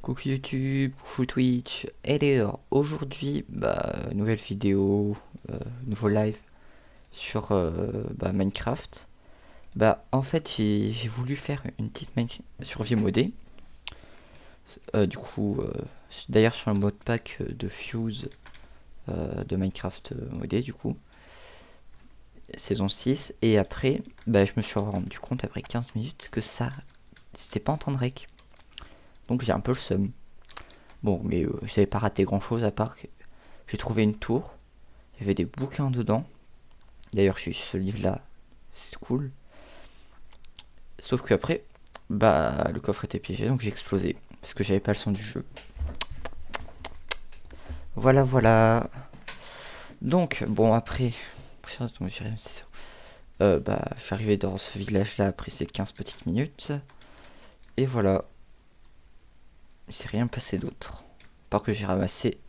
Coucou YouTube, coucou Twitch, et d'ailleurs aujourd'hui, nouvelle vidéo, nouveau live sur Minecraft. En fait j'ai voulu faire une petite survie modée, d'ailleurs sur le mode pack de Fuse de Minecraft modé du coup, saison 6, et après je me suis rendu compte après 15 minutes que ça c'est pas en temps de rec, donc j'ai un peu le seum. Bon, mais j'avais pas raté grand chose à part que j'ai trouvé une tour. Il y avait des bouquins dedans. D'ailleurs, j'ai ce livre-là, c'est cool. Sauf que après, le coffre était piégé, donc j'ai explosé parce que j'avais pas le son du jeu. Voilà, voilà. Donc, bon, après, je suis arrivé dans ce village-là après ces 15 petites minutes. Et voilà, il s'est rien passé d'autre. À part que j'ai ramassé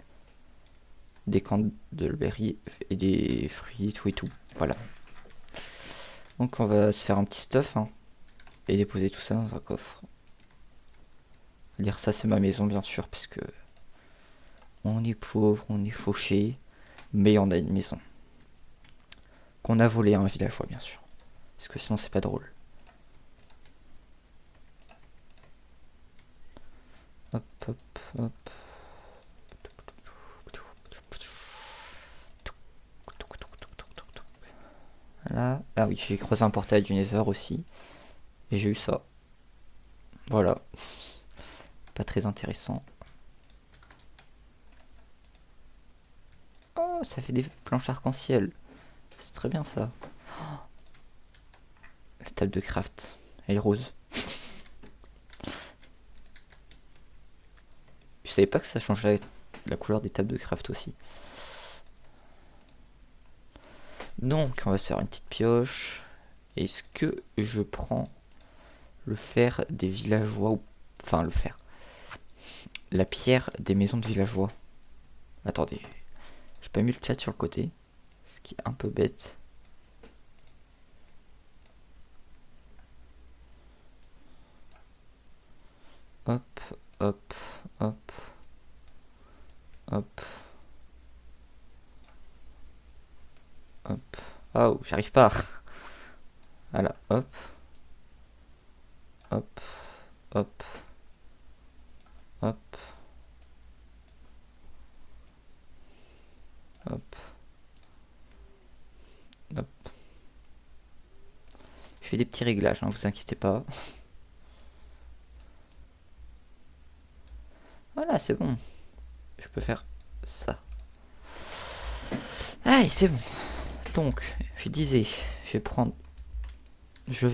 des candleberries et des fruits, tout et tout. Voilà. Donc on va se faire un petit stuff, hein, et déposer tout ça dans un coffre. Dire ça, c'est ma maison bien sûr, puisque on est pauvre, on est fauché, mais on a une maison qu'on a volée à un villageois bien sûr, parce que sinon c'est pas drôle. Hop hop hop. Voilà. Ah oui, j'ai croisé un portail du Nether aussi, et j'ai eu ça. Voilà, pas très intéressant. Oh, ça fait des planches arc-en-ciel, c'est très bien ça. La table de craft, elle est rose. Je savais pas que ça changeait la couleur des tables de craft aussi. Donc, on va se faire une petite pioche. Est-ce que je prends le fer des villageois ou... Enfin, le fer. La pierre des maisons de villageois. Attendez. J'ai pas mis le chat sur le côté. Ce qui est un peu bête. Hop, hop, hop. Hop. Hop. Oh, j'arrive pas. Voilà, hop. Hop. Hop. Hop. Hop. Hop. Je fais des petits réglages, hein, vous inquiétez pas. Voilà, c'est bon. Je peux faire ça. Allez, c'est bon. Donc, je disais, je vais prendre le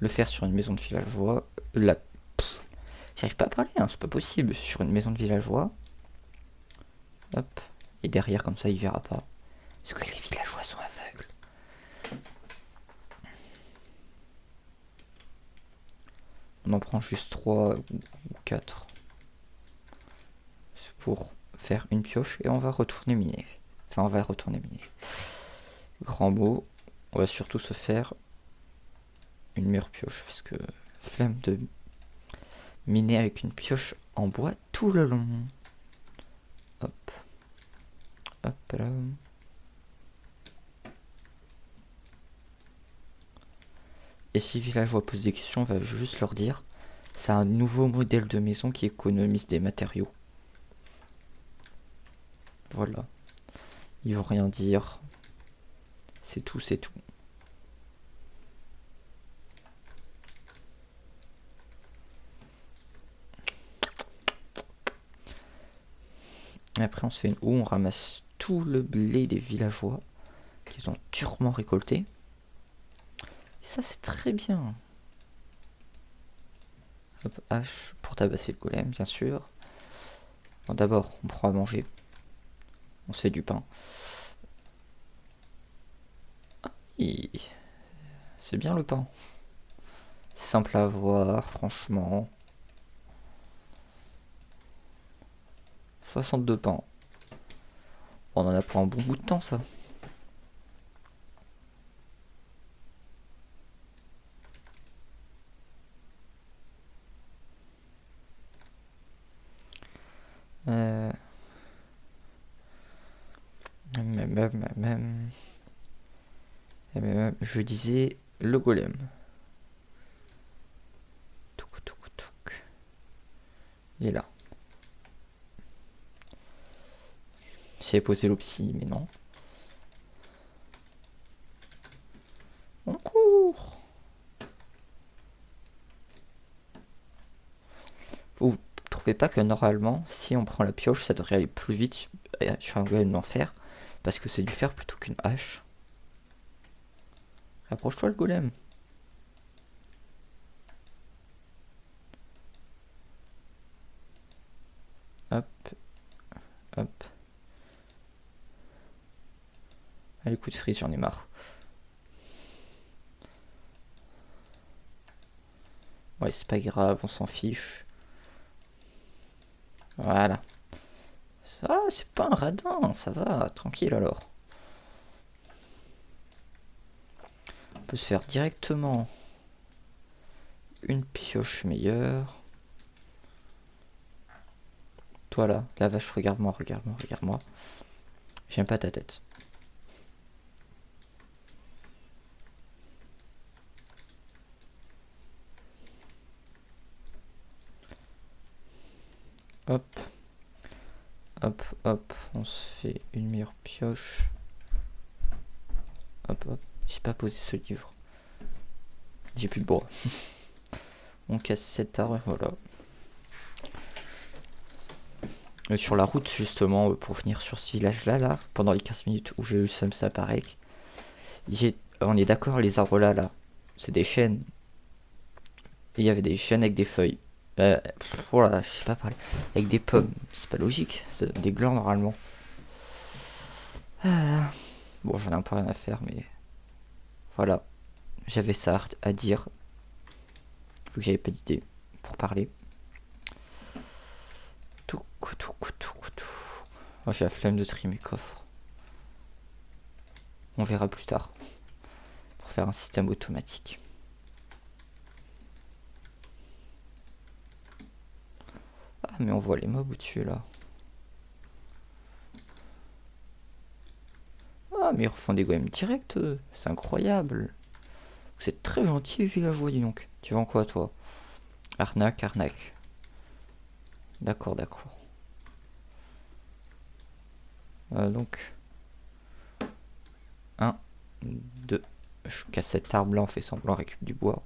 faire sur une maison de villageois. J'arrive pas à parler, hein, c'est pas possible. Sur une maison de villageois. Hop. Et derrière, comme ça, il verra pas. Parce que les villageois sont aveugles. On en prend juste 3 ou 4. C'est pour faire une pioche et on va retourner miner. Enfin, on va retourner miner. Grand mot. On va surtout se faire une meilleure pioche. Parce que flemme de miner avec une pioche en bois tout le long. Hop. Hop là. Et si les villageois posent des questions, on va juste leur dire c'est un nouveau modèle de maison qui économise des matériaux. Voilà. Ils vont rien dire. C'est tout, c'est tout. Et après, on se fait une houe, on ramasse tout le blé des villageois qu'ils ont durement récolté. Et ça, c'est très bien. Hop, hache pour tabasser le golem, bien sûr. Bon, d'abord, on prend à manger. On se fait du pain. Et c'est bien le pain. C'est simple à avoir, franchement. 62 pains. On en a pour un bon bout de temps, ça. Je disais le golem. Il est là. J'avais posé l'opsie, mais non. On court. Vous trouvez pas que normalement, si on prend la pioche, ça devrait aller plus vite sur un golem d'enfer, parce que c'est du fer plutôt qu'une hache. Approche-toi le golem. Hop. Hop. Allez, coup de frise, j'en ai marre. Ouais, c'est pas grave, on s'en fiche. Voilà. Ça, c'est pas un radin, ça va, tranquille alors. On peut se faire directement une pioche meilleure. Toi là, la vache, regarde-moi, regarde-moi, regarde-moi. J'aime pas ta tête. Hop. Hop, hop, on se fait une meilleure pioche. Hop, hop. J'ai pas posé ce livre. J'ai plus de bois. On casse cet arbre, voilà. Sur la route, justement, pour venir sur ce village-là, là, pendant les 15 minutes où j'ai eu ça pareil, on est d'accord, les arbres là, c'est des chênes. Il y avait des chênes avec des feuilles. Voilà, je sais pas parler. Avec des pommes, c'est pas logique, c'est des glands normalement. Voilà. Bon, j'en ai un peu rien à faire, mais voilà. J'avais ça à dire. Vu que j'avais pas d'idée pour parler. Oh, j'ai la flemme de trier mes coffres. On verra plus tard. Pour faire un système automatique. Ah, mais on voit les mobs au-dessus là. Ah, mais ils refont des golems direct, c'est incroyable. Vous êtes très gentil, villageois, dis donc. Tu vends quoi, toi? Arnaque, arnaque. D'accord, d'accord. Donc 1, 2. Je casse cet arbre là, on fait semblant, on récupère du bois.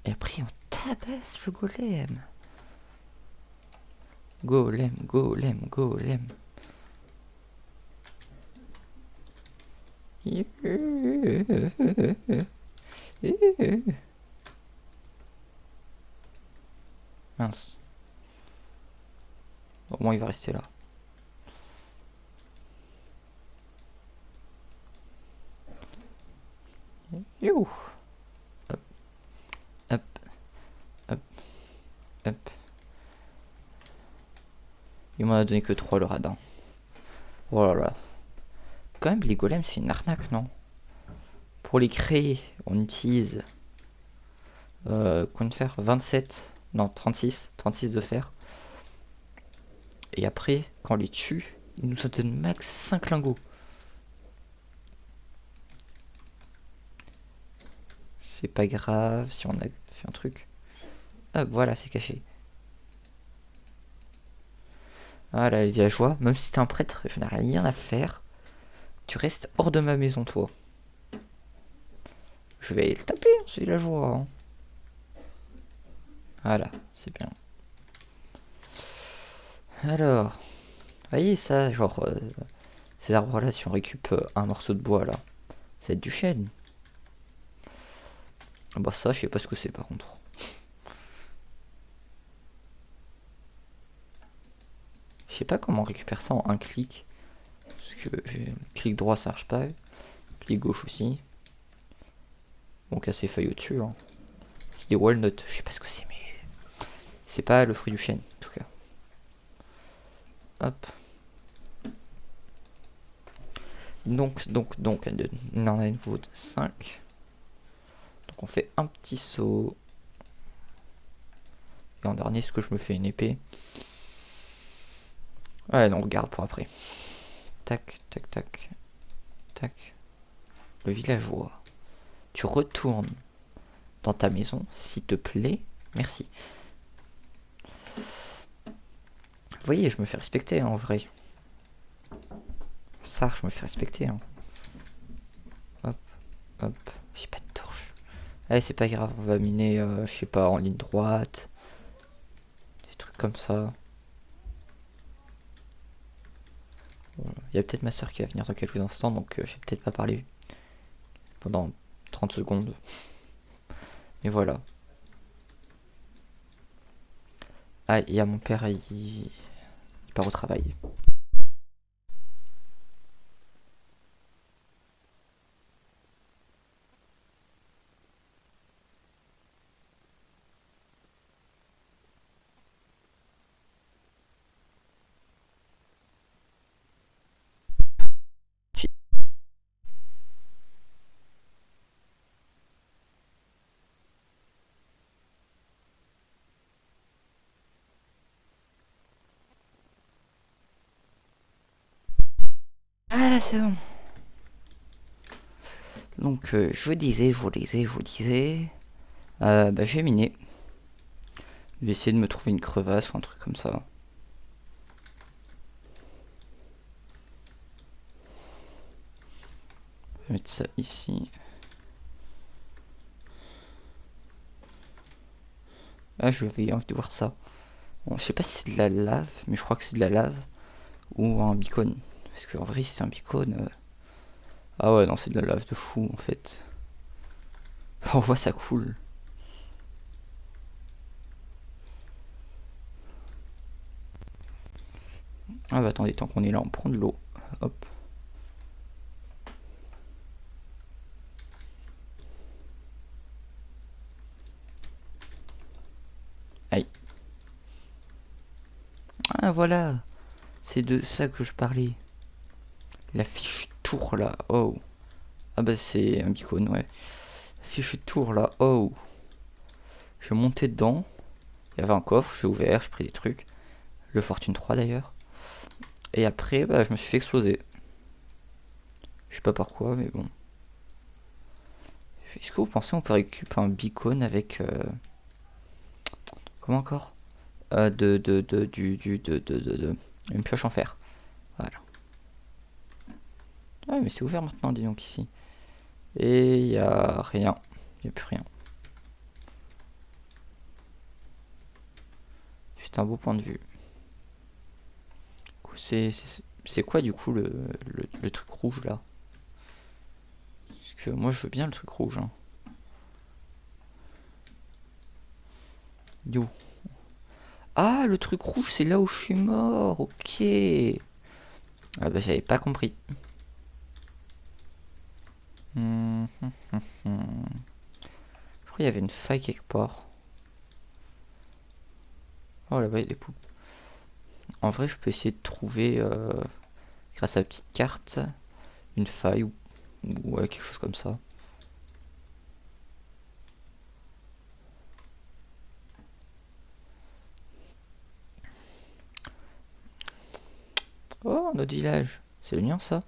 Et après on tabasse le golem. Golem, golem, golem. Mince. Au moins il va rester là. You. Hop. Hop. Hop. Hop. Il m'en a donné que 3 le radin. Oh là là. Quand même les golems c'est une arnaque, non? Pour les créer, on utilise combien de fer? 27. Non, 36 de fer. Et après, quand on les tue, ils nous donnent max 5 lingots. C'est pas grave si on a fait un truc. Hop, voilà, c'est caché. Voilà, les villageois, même si t'es un prêtre, je n'ai rien à faire. Tu restes hors de ma maison, toi. Je vais le taper, ce villageois. Hein. Voilà, c'est bien. Alors, vous voyez ça, genre, ces arbres-là, si on récupère un morceau de bois, là, ça va être du chêne. Bah ça, je sais pas ce que c'est, par contre. Je sais pas comment on récupère ça en un clic. Parce que clic droit, ça marche pas. Clic gauche aussi. Bon, casser feuilles au-dessus. Hein. C'est des walnuts, je sais pas ce que c'est, mais... C'est pas le fruit du chêne, en tout cas. Hop. Donc, on en a une nouveau de 5. Donc on fait un petit saut. Et en dernier, est-ce que je me fais une épée? Ouais, non, on regarde pour après. Tac, tac, tac. Tac. Le villageois. Tu retournes dans ta maison, s'il te plaît. Merci. Vous voyez, je me fais respecter hein, en vrai. Ça, je me fais respecter. Hein. Hop, hop. J'ai pas de torche. Allez, c'est pas grave, on va miner, je sais pas, en ligne droite. Des trucs comme ça. Il y a peut-être ma soeur qui va venir dans quelques instants, donc j'ai peut-être pas parlé pendant 30 secondes. Mais voilà. Ah, il y a mon père, il part au travail. Ah là, c'est bon. Donc, je vous disais. Bah, je vais miner. Je vais essayer de me trouver une crevasse ou un truc comme ça. Je vais mettre ça ici. Ah, je vais envie de voir ça. Bon, je sais pas si c'est de la lave, mais je crois que c'est de la lave ou un beacon. Parce qu'en vrai, si c'est un beacon. Ah ouais, non, c'est de la lave de fou en fait. On voit ça coule. Ah bah attendez, tant qu'on est là, on prend de l'eau. Hop. Aïe. Ah voilà. C'est de ça que je parlais. La fiche tour là. Oh. Ah bah c'est un beacon, ouais. La fiche tour là. Oh. Je vais monter dedans. Il y avait un coffre, j'ai ouvert, j'ai pris des trucs. Le Fortune 3 d'ailleurs. Et après, bah, je me suis fait exploser. Je sais pas pourquoi, mais bon. Est-ce que vous pensez qu'on peut récupérer un beacon avec... comment encore une pioche en fer. Voilà. Ah mais c'est ouvert maintenant, dis donc ici. Et il y a rien. Il n'y a plus rien. Juste un beau point de vue. C'est quoi du coup le truc rouge là? Parce que moi je veux bien le truc rouge. Hein. Yo. Ah, le truc rouge, c'est là où je suis mort. Ok. Ah bah j'avais pas compris. Je crois qu'il y avait une faille quelque part. Oh là-bas il y a des poulpes. En vrai je peux essayer de trouver, grâce à la petite carte, une faille ou ouais, quelque chose comme ça. Oh, notre village. C'est le mien ça?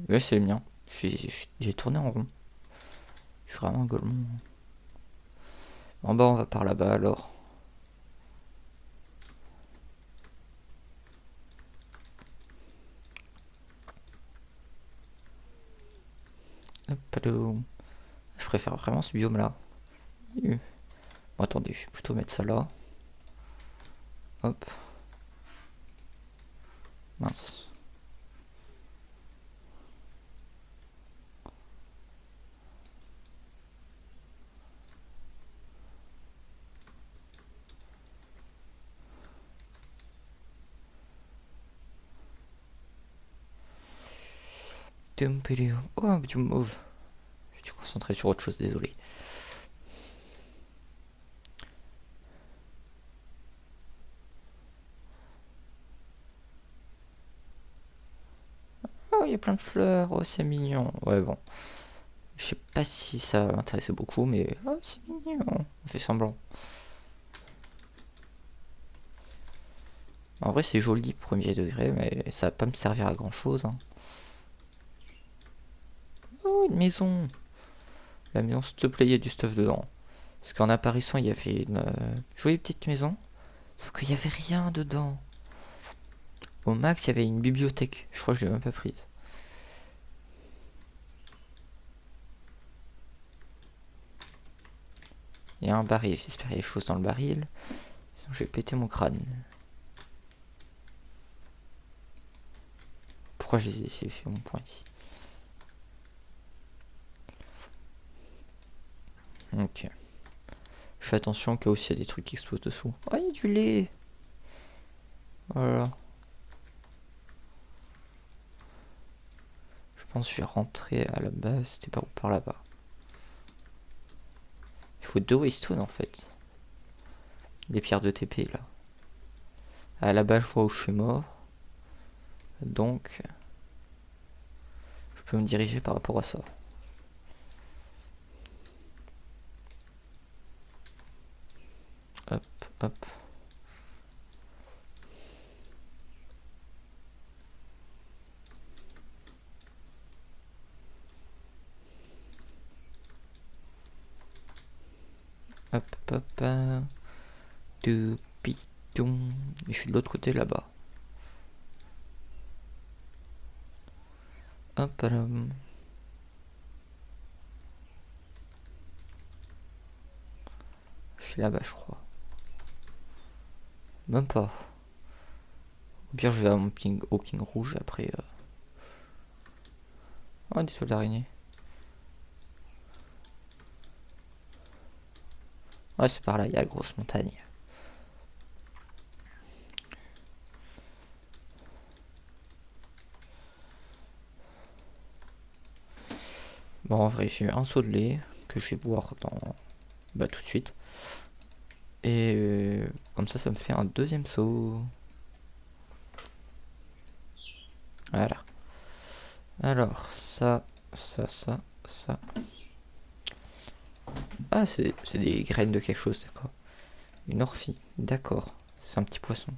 Ouais, c'est le mien. J'ai tourné en rond. Je suis vraiment un golemon. En bas, on va par là-bas alors. Hop, allô. Je préfère vraiment ce biome là. Bon, attendez, je vais plutôt mettre ça là. Hop. Mince. Oh, un biome mauve. Je suis concentré sur autre chose, désolé. Oh, il y a plein de fleurs. Oh, c'est mignon. Ouais, bon. Je sais pas si ça m'intéressait beaucoup, mais oh, c'est mignon. On fait semblant. En vrai, c'est joli, premier degré, mais ça va pas me servir à grand chose. Hein. une maison. La maison, s'il te plaît, il y a du stuff dedans. Parce qu'en apparaissant, il y avait une jolie petite maison. Sauf qu'il n'y avait rien dedans. Au max, il y avait une bibliothèque. Je crois que je l'ai même pas prise. Il y a un baril. J'espère qu'il y a des choses dans le baril. Sinon, je vais péter mon crâne. Pourquoi j'ai fait mon point ici? Ok. Je fais attention au cas où il y a des trucs qui explosent dessous. Oh, il y a du lait. Voilà. Je pense que je vais rentrer à la base. C'était par là-bas. Il faut 2 waystones en fait. Des pierres de TP là. À la base, je vois où je suis mort. Donc, je peux me diriger par rapport à ça. Hop, hop. Hop, hop, hop. Toupitou. Et je suis de l'autre côté là-bas. Hop là. Je suis là-bas, je crois. Même pas. Au pire, je vais à mon ping rouge après. Oh, des soldats d'araignée. Ouais, c'est par là, il y a la grosse montagne. Bon, en vrai, j'ai un seau de lait que je vais boire dans. Bah, tout de suite. Et comme ça me fait un deuxième seau. Voilà. Alors, ça. Ah, c'est des graines de quelque chose, d'accord. Une orphie, d'accord. C'est un petit poisson.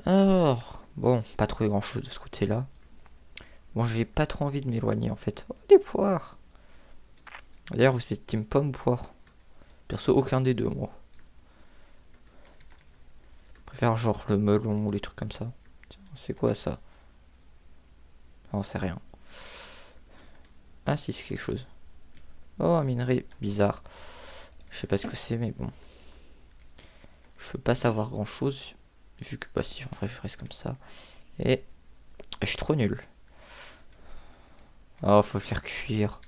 Alors, bon, pas trouvé grand chose de ce côté-là. Bon, j'ai pas trop envie de m'éloigner en fait. Oh, des poires. D'ailleurs, vous êtes team pomme ou poire? Perso, aucun des deux, moi. Je préfère genre le melon ou les trucs comme ça. C'est quoi ça? Non, c'est rien. Ah, si, c'est quelque chose. Oh, un minerai bizarre. Je sais pas ce que c'est, mais bon. Je peux pas savoir grand chose. Vu que, bah, si, en vrai, je reste comme ça. Et je suis trop nul. Oh, faut le faire cuire.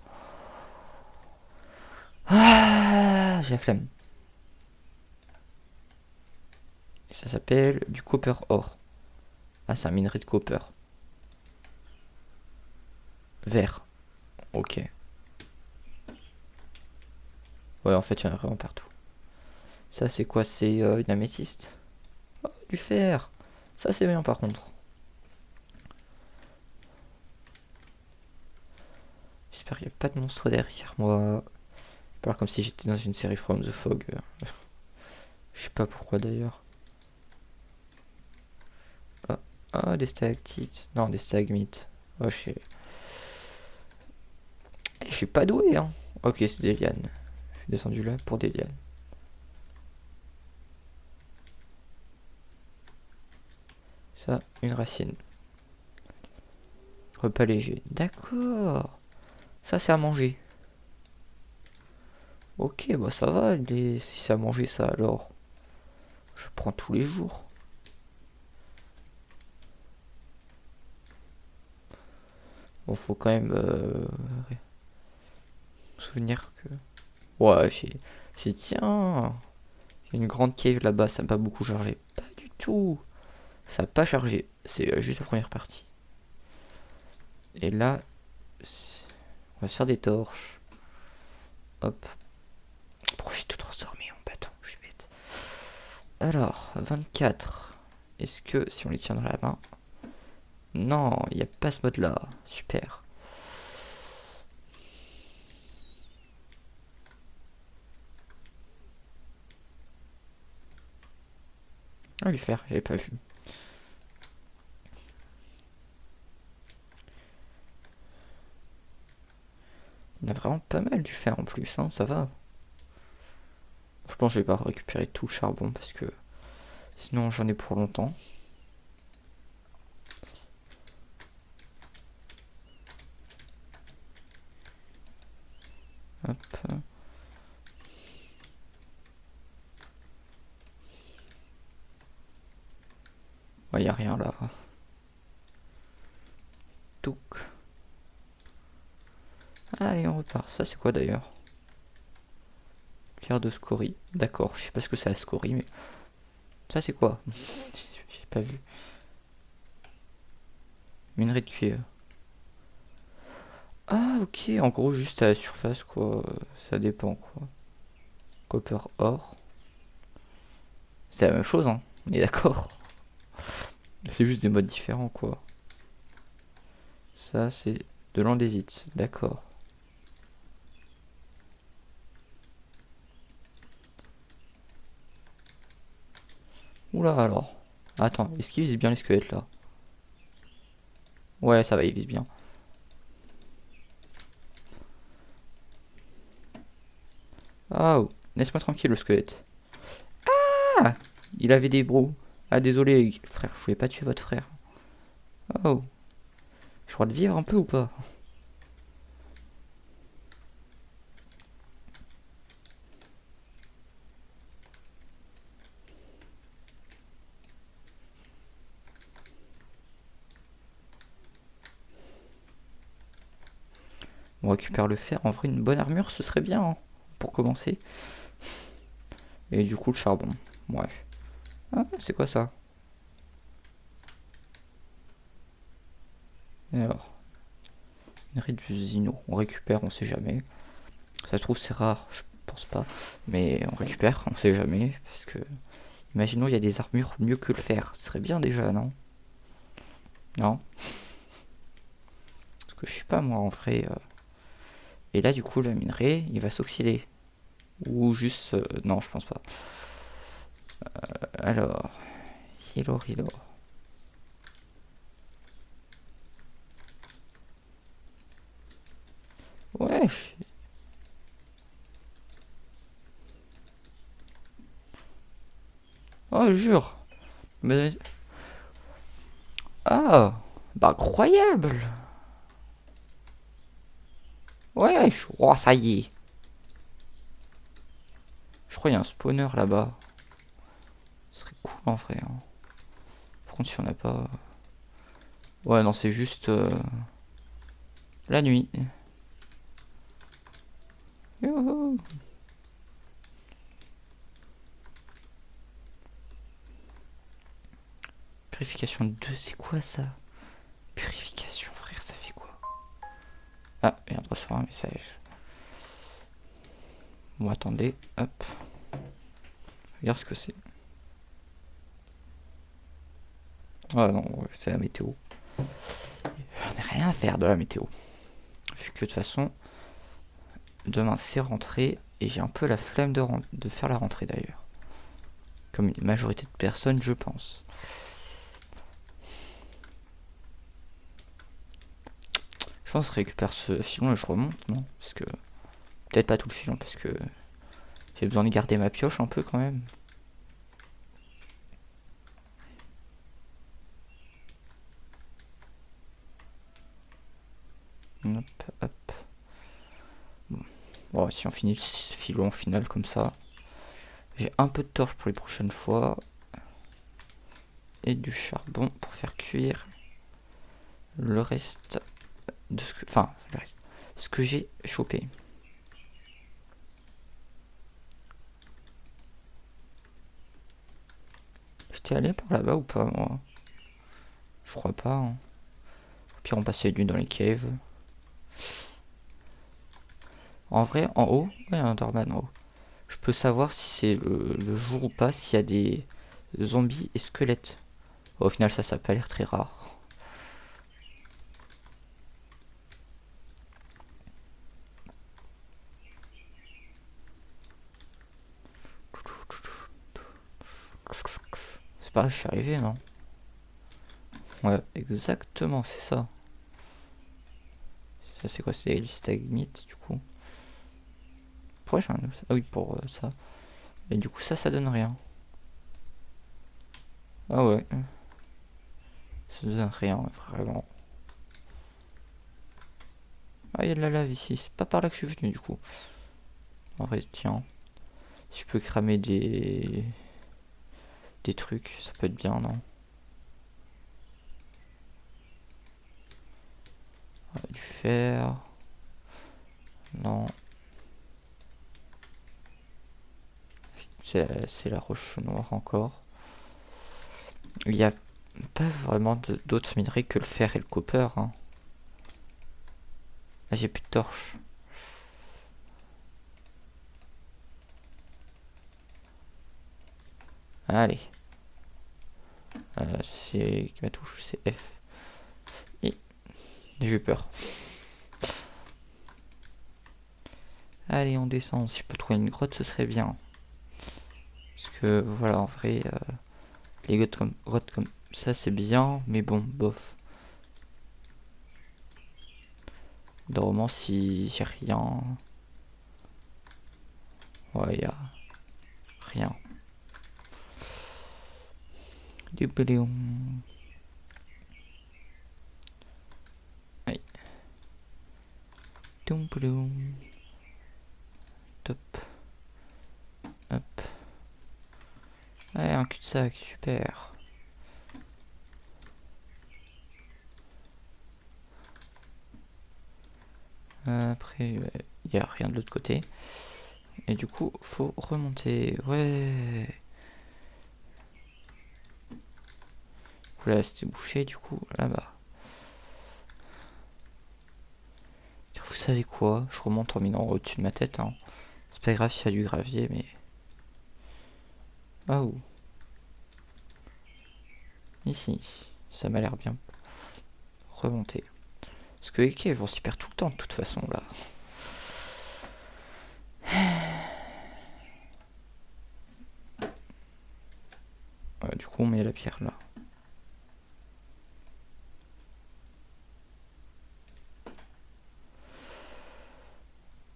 Ah, j'ai la flemme. Et ça s'appelle du copper or. Ah, c'est un minerai de copper. Vert. Ok. Ouais, en fait, il y en a vraiment partout. Ça, c'est quoi? C'est une améthyste. Oh, du fer. Ça, c'est bien, par contre. J'espère qu'il n'y a pas de monstre derrière moi. Pas comme si j'étais dans une série From the Fog. Je sais pas pourquoi, d'ailleurs. Ah, ah, des stalactites. Non, des stalagmites. Oh, je suis pas doué, hein. Ok, c'est des lianes. Je suis descendu là pour des lianes. Ça, une racine. Repas léger. D'accord. Ça, c'est à manger. Ok, bah ça va. Si c'est à manger, ça, alors. Je prends tous les jours. Bon, faut quand même souvenir que. Ouais, tiens. J'ai une grande cave là-bas, ça n'a pas beaucoup chargé. Pas du tout. Ça n'a pas chargé. C'est juste la première partie. Et là, on va se faire des torches. Hop. Pourquoi j'ai tout transformé en bâton? Je suis bête. Alors, 24. Est-ce que si on les tient dans la main. Non, il n'y a pas ce mode là. Super. Ah, lui faire, j'avais pas vu. On a vraiment pas mal du fer en plus, hein, ça va. Je pense que je vais pas récupérer tout le charbon parce que sinon j'en ai pour longtemps. Hop. Ouais, y a rien là. Touc. Ah, et on repart. Ça, c'est quoi d'ailleurs? Pierre de scorie. D'accord, je sais pas ce que c'est la scorie, mais. Ça, c'est quoi? J'ai pas vu. Minerai de cuivre. Ah, ok, en gros, juste à la surface, quoi. Ça dépend, quoi. Copper, or. C'est la même chose, hein. On est d'accord. C'est juste des modes différents, quoi. Ça, c'est de l'andésite. D'accord. Oula, alors. Attends, est-ce qu'il vise bien les squelettes, là? Ouais, ça va, il vise bien. Ah, oh, laisse-moi tranquille, le squelette. Ah, il avait des bros. Ah, désolé, frère, je voulais pas tuer votre frère. Oh, je crois de vivre un peu ou pas? On récupère le fer. En vrai, une bonne armure, ce serait bien, hein, pour commencer. Et du coup, le charbon. Bref. Ah, c'est quoi ça? Et alors, minerai du Zino. On récupère, on sait jamais. Ça se trouve, c'est rare, je pense pas. Mais on récupère, on sait jamais. Parce que, imaginons, il y a des armures mieux que le fer. Ce serait bien déjà, non? Non? Parce que je sais pas, moi, en vrai. Et là, du coup, le minerai, il va s'oxyder. Ou juste. Non, je pense pas. Alors. Hilor. Ouais. Oh, je jure. Mais. Ah. Bah, incroyable. Ouais, oh, ça y est. Je crois qu'il y a un spawner là-bas. Ce serait cool en vrai, hein. Par contre, si on n'a pas. Ouais, non, c'est juste. La nuit. Youhou. Purification 2, c'est quoi ça? Purification, frère, ça fait quoi? Ah, il vient de recevoir un message. Bon, attendez, hop. Regarde ce que c'est. Ah non, ouais, c'est la météo. J'en ai rien à faire de la météo. Vu que de toute façon, demain c'est rentrée et j'ai un peu la flemme de faire la rentrée d'ailleurs. Comme une majorité de personnes, je pense. Je pense que je récupère ce filon et je remonte, non? Parce que. Peut-être pas tout le filon parce que j'ai besoin de garder ma pioche un peu quand même. Hop, hop. Bon, si on finit le filon final comme ça. J'ai un peu de torche pour les prochaines fois. Et du charbon pour faire cuire le reste de ce que. Enfin, le reste. Ce que j'ai chopé. J'étais allé par là-bas ou pas, moi? Je crois pas, hein. Puis on passait du dans les caves. En vrai, en haut, ouais, il y a un Dorman en haut. Je peux savoir si c'est le jour ou pas, s'il y a des zombies et squelettes. Au final, ça n'a pas l'air très rare. C'est pas, je suis arrivé, non? Ouais, exactement, c'est ça. Ça c'est quoi? C'est les stalagmites du coup. Pourquoi j'ai un... Ah oui, pour ça. Et du coup ça donne rien. Ah ouais. Ça donne rien, vraiment. Ah, il y a de la lave ici. C'est pas par là que je suis venu du coup. En vrai, tiens. Si je peux cramer des trucs, ça peut être bien, non? Du fer. Non. C'est la roche noire encore. Il n'y a pas vraiment d'autres minerais que le fer et le copper. Hein. Là, j'ai plus de torches. Allez. C'est ma touche, c'est F. Et j'ai eu peur. Allez, on descend. Si je peux trouver une grotte, ce serait bien. Parce que voilà, en vrai, les grottes comme ça, c'est bien, mais bon, bof. Normalement, si j'ai rien. Ouais, y a rien. Du péléon. Allez. Toum péléon. Top. Hop. Ouais, un cul-de-sac, super. Après, il n'y a rien de l'autre côté. Et du coup, faut remonter. Ouais. Là, c'était bouché, du coup, là-bas. Vous savez quoi? Je remonte en minant au-dessus de ma tête. Hein. C'est pas grave s'il y a du gravier, mais... Ah où? Ici. Ça m'a l'air bien. Remonter. Parce que les quais vont s'y perdre tout le temps, de toute façon, là. Du coup, on met la pierre là.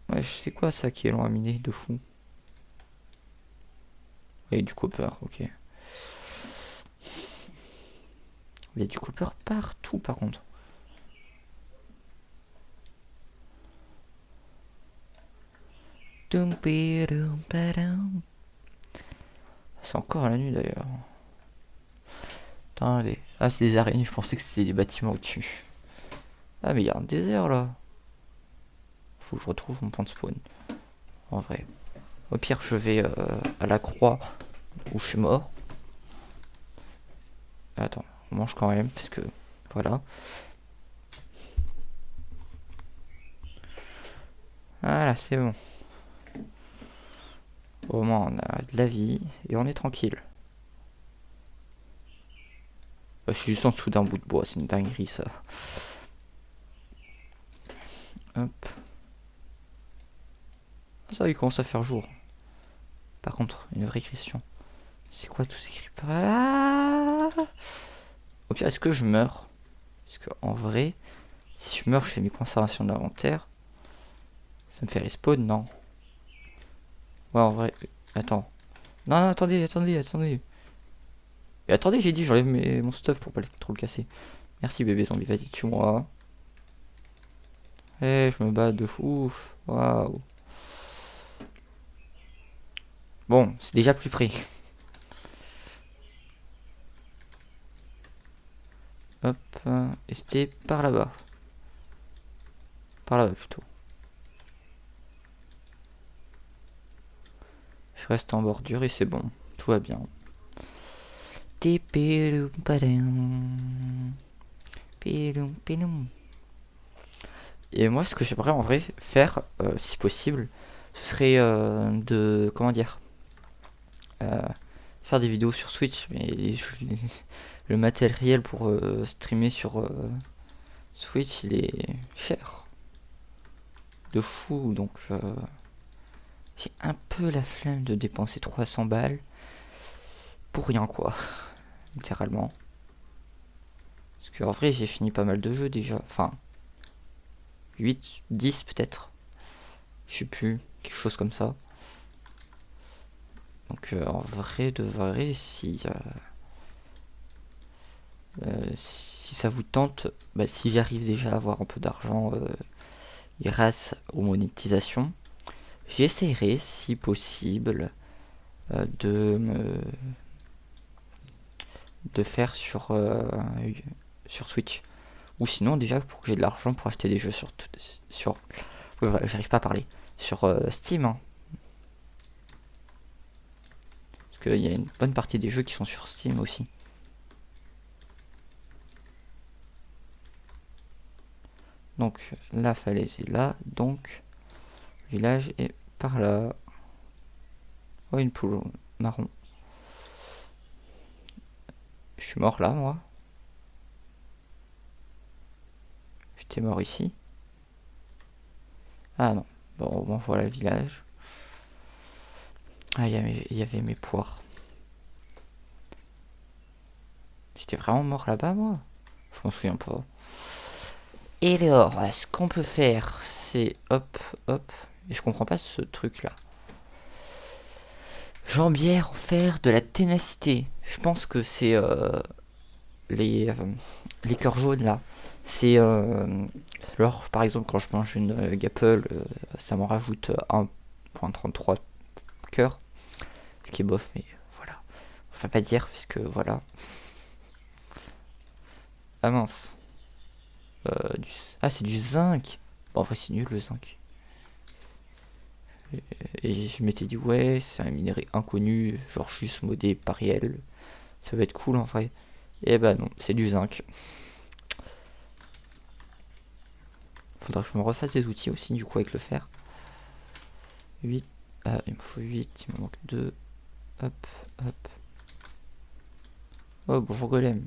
Ouais, je sais quoi ça qui est long à miner de fou. Et du copper, ok. Il y a du copper partout par contre. C'est encore la nuit d'ailleurs. Attendez. Ah, c'est des araignées, je pensais que c'était des bâtiments au-dessus. Ah, mais il y a un désert là. Faut que je retrouve mon point de spawn. En vrai. Au pire, je vais à la croix où je suis mort. Attends, on mange quand même, parce que voilà. Voilà, c'est bon. Au moins, on a de la vie et on est tranquille. Je suis juste en dessous d'un bout de bois, c'est une dinguerie ça. Hop. Ça, il commence à faire jour. Par contre, une vraie question. C'est quoi tous ces creepers? Ah, au pire, est-ce que je meurs? Parce que en vrai, si je meurs, je fais mes conservations d'inventaire. Ça me fait respawn, non? Ouais, en vrai. Attends. Non, non, attendez. Et attendez, j'ai dit, j'enlève mon stuff pour pas trop le casser. Merci bébé zombie, vas-y, tue-moi. Je me bats de fou. Waouh. Bon, c'est déjà plus près. Hop, et c'était par là-bas. Par là-bas plutôt. Je reste en bordure et c'est bon. Tout va bien. Et moi, ce que j'aimerais en vrai faire, si possible, ce serait de... Comment dire faire des vidéos sur Switch, mais le matériel pour streamer sur Switch, il est cher. De fou, donc j'ai un peu la flemme de dépenser 300 balles pour rien, quoi. Littéralement. Parce qu'en vrai, j'ai fini pas mal de jeux déjà. Enfin, 8, 10 peut-être. Je sais plus, quelque chose comme ça. Donc en vrai de vrai, si ça vous tente, bah, si j'arrive déjà à avoir un peu d'argent grâce aux monétisations, j'essaierai si possible de faire sur Switch. Ou sinon déjà pour que j'ai de l'argent pour acheter des jeux sur voilà, j'arrive pas à parler. Sur Steam, hein. Parce qu'il y a une bonne partie des jeux qui sont sur Steam aussi. Donc la falaise est là, donc le village est par là. Oh, une poule marron. Je suis mort là, moi. J'étais mort ici. Ah non. Bon, au moins voilà le village. Ah, il y avait mes poires. J'étais vraiment mort là-bas, moi. Je m'en souviens pas. Et alors, ce qu'on peut faire, c'est hop, hop. Et je comprends pas ce truc-là. Jambière, en fer, de la ténacité. Je pense que c'est les cœurs jaunes là. C'est alors par exemple quand je mange une Gapple, ça m'en rajoute 1.33 cœurs. Ce qui est bof, mais voilà. Enfin pas dire puisque voilà. Ah mince. Ah c'est du zinc. Bon, en vrai c'est nul le zinc. Et je m'étais dit ouais c'est un minerai inconnu, genre juste modé pariel. Ça va être cool en vrai. Et bah non, c'est du zinc. Faudra que je me refasse des outils aussi du coup avec le fer. 8. Ah, il me faut 8, il me manque 2. Hop, hop. Oh, bonjour Golem.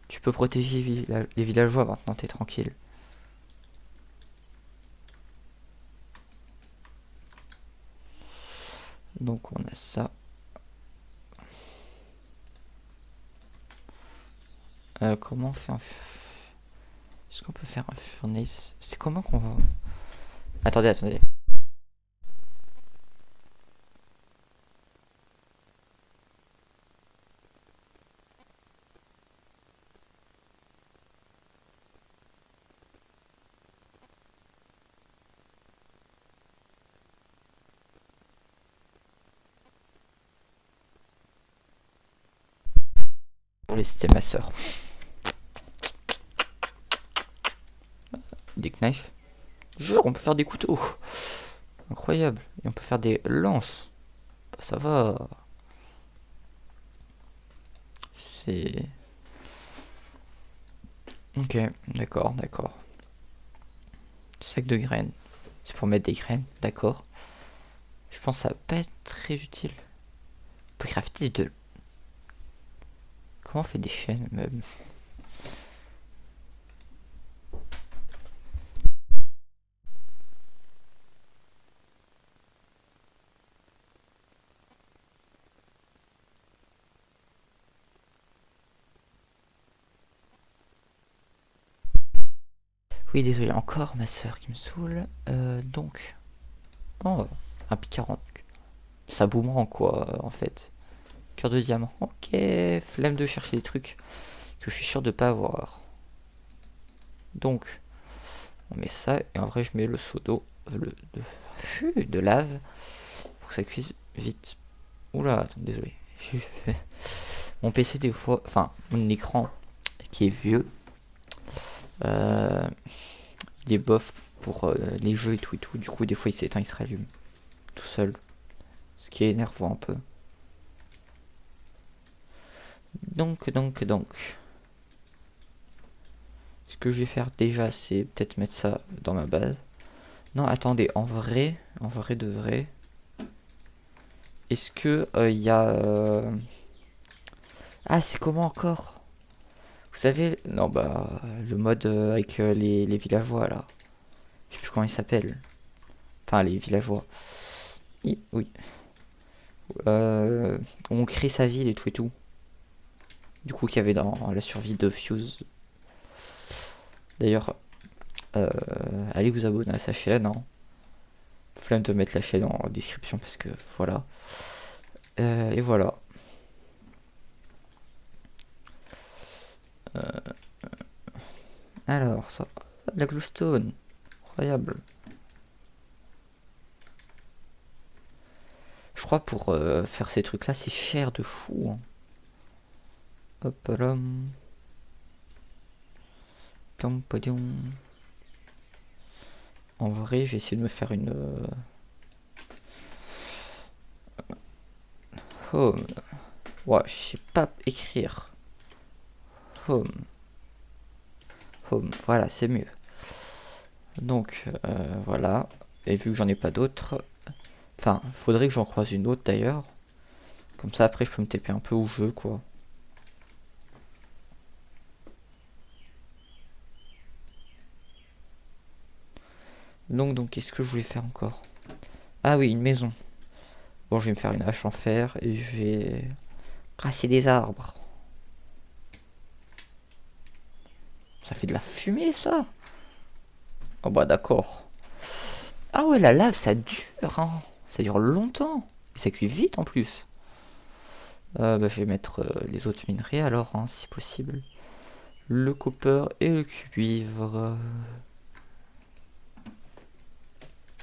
Tu peux protéger les villageois maintenant, t'es tranquille. Donc on a ça. Comment on fait un... Est-ce qu'on peut faire un furnace? C'est comment qu'on va... Attendez, attendez. Pour laisser ma soeur. Des knives. Genre, on peut faire des couteaux. Incroyable. Et on peut faire des lances. Bah, ça va. C'est... Ok, d'accord, d'accord. Sac de graines. C'est pour mettre des graines, d'accord. Je pense que ça va pas être très utile. On peut crafter de... Comment on fait des chaînes même? Oui, désolé, encore ma soeur qui me saoule. Donc... Oh, un P40. Ça boomerang quoi, en fait. Cœur de diamant. Ok, flemme de chercher des trucs que je suis sûr de pas avoir. Donc, on met ça et en vrai je mets le seau d'eau, de lave pour que ça cuise vite. Oula, attends, désolé. Mon PC des fois, enfin mon écran qui est vieux, il est bof pour les jeux et tout et tout. Du coup des fois il s'éteint, il se rallume tout seul, ce qui est énervant un peu. Donc, ce que je vais faire déjà, c'est peut-être mettre ça dans ma base. Non, attendez, en vrai de vrai, est-ce que il y a... Ah, c'est comment encore? Vous savez, non, bah, le mode avec les villageois, là. Je sais plus comment il s'appelle. Enfin, les villageois. Oui. On crée sa ville et tout et tout. Du coup, qu'il y avait dans la survie de Fuse. D'ailleurs, allez vous abonner à sa chaîne. Hein. Flemme de mettre la chaîne en description parce que voilà. Et voilà. Alors, ça, de la glowstone. Incroyable. Je crois pour faire ces trucs là c'est cher de fou. Hein. Hop là. En vrai, j'ai essayé de me faire une home. Ouais, je sais pas écrire. Home. Home. Voilà, c'est mieux. Donc, voilà. Et vu que j'en ai pas d'autres, enfin, faudrait que j'en croise une autre d'ailleurs. Comme ça, après, je peux me taper un peu où je veux, quoi. Donc qu'est-ce que je voulais faire encore? Ah oui, une maison. Bon, je vais me faire une hache en fer et je vais casser des arbres. Ça fait de la fumée, ça? Oh bah d'accord. Ah ouais, la lave, ça dure, hein. Ça dure longtemps. Et ça cuit vite en plus. Bah, je vais mettre les autres minerais alors, hein, si possible. Le copper et le cuivre.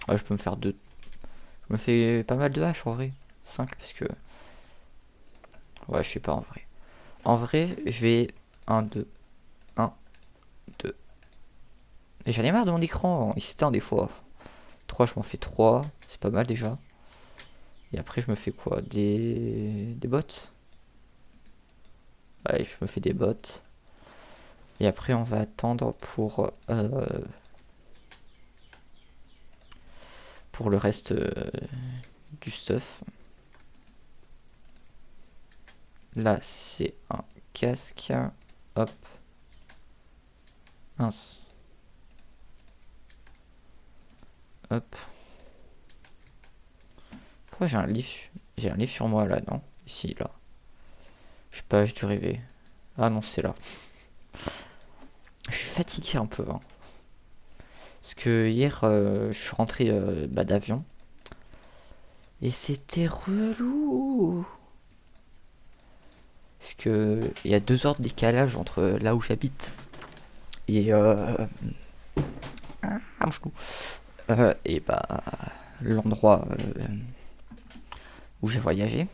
Ouais, je peux me faire deux. Je me fais pas mal de haches en vrai. 5 parce que... Ouais, je sais pas en vrai. En vrai, je vais 1, 2, 1, 2. Et j'en ai marre de mon écran, il s'éteint des fois. 3, je m'en fais 3, c'est pas mal déjà. Et après, je me fais quoi? Des bottes? Ouais, je me fais des bottes. Et après, on va attendre pour le reste du stuff. Là, c'est un casque. Hop. Mince. Hop. Pourquoi j'ai un livre? J'ai un livre sur moi là, non? Ici, là. Je sais pas, j'ai dû rêver. Ah non, c'est là. Je suis fatigué un peu. Hein. Parce que hier, je suis rentré d'avion. Et c'était relou. Parce que il y a 2 heures de décalage entre là où j'habite et et bah l'endroit où j'ai voyagé.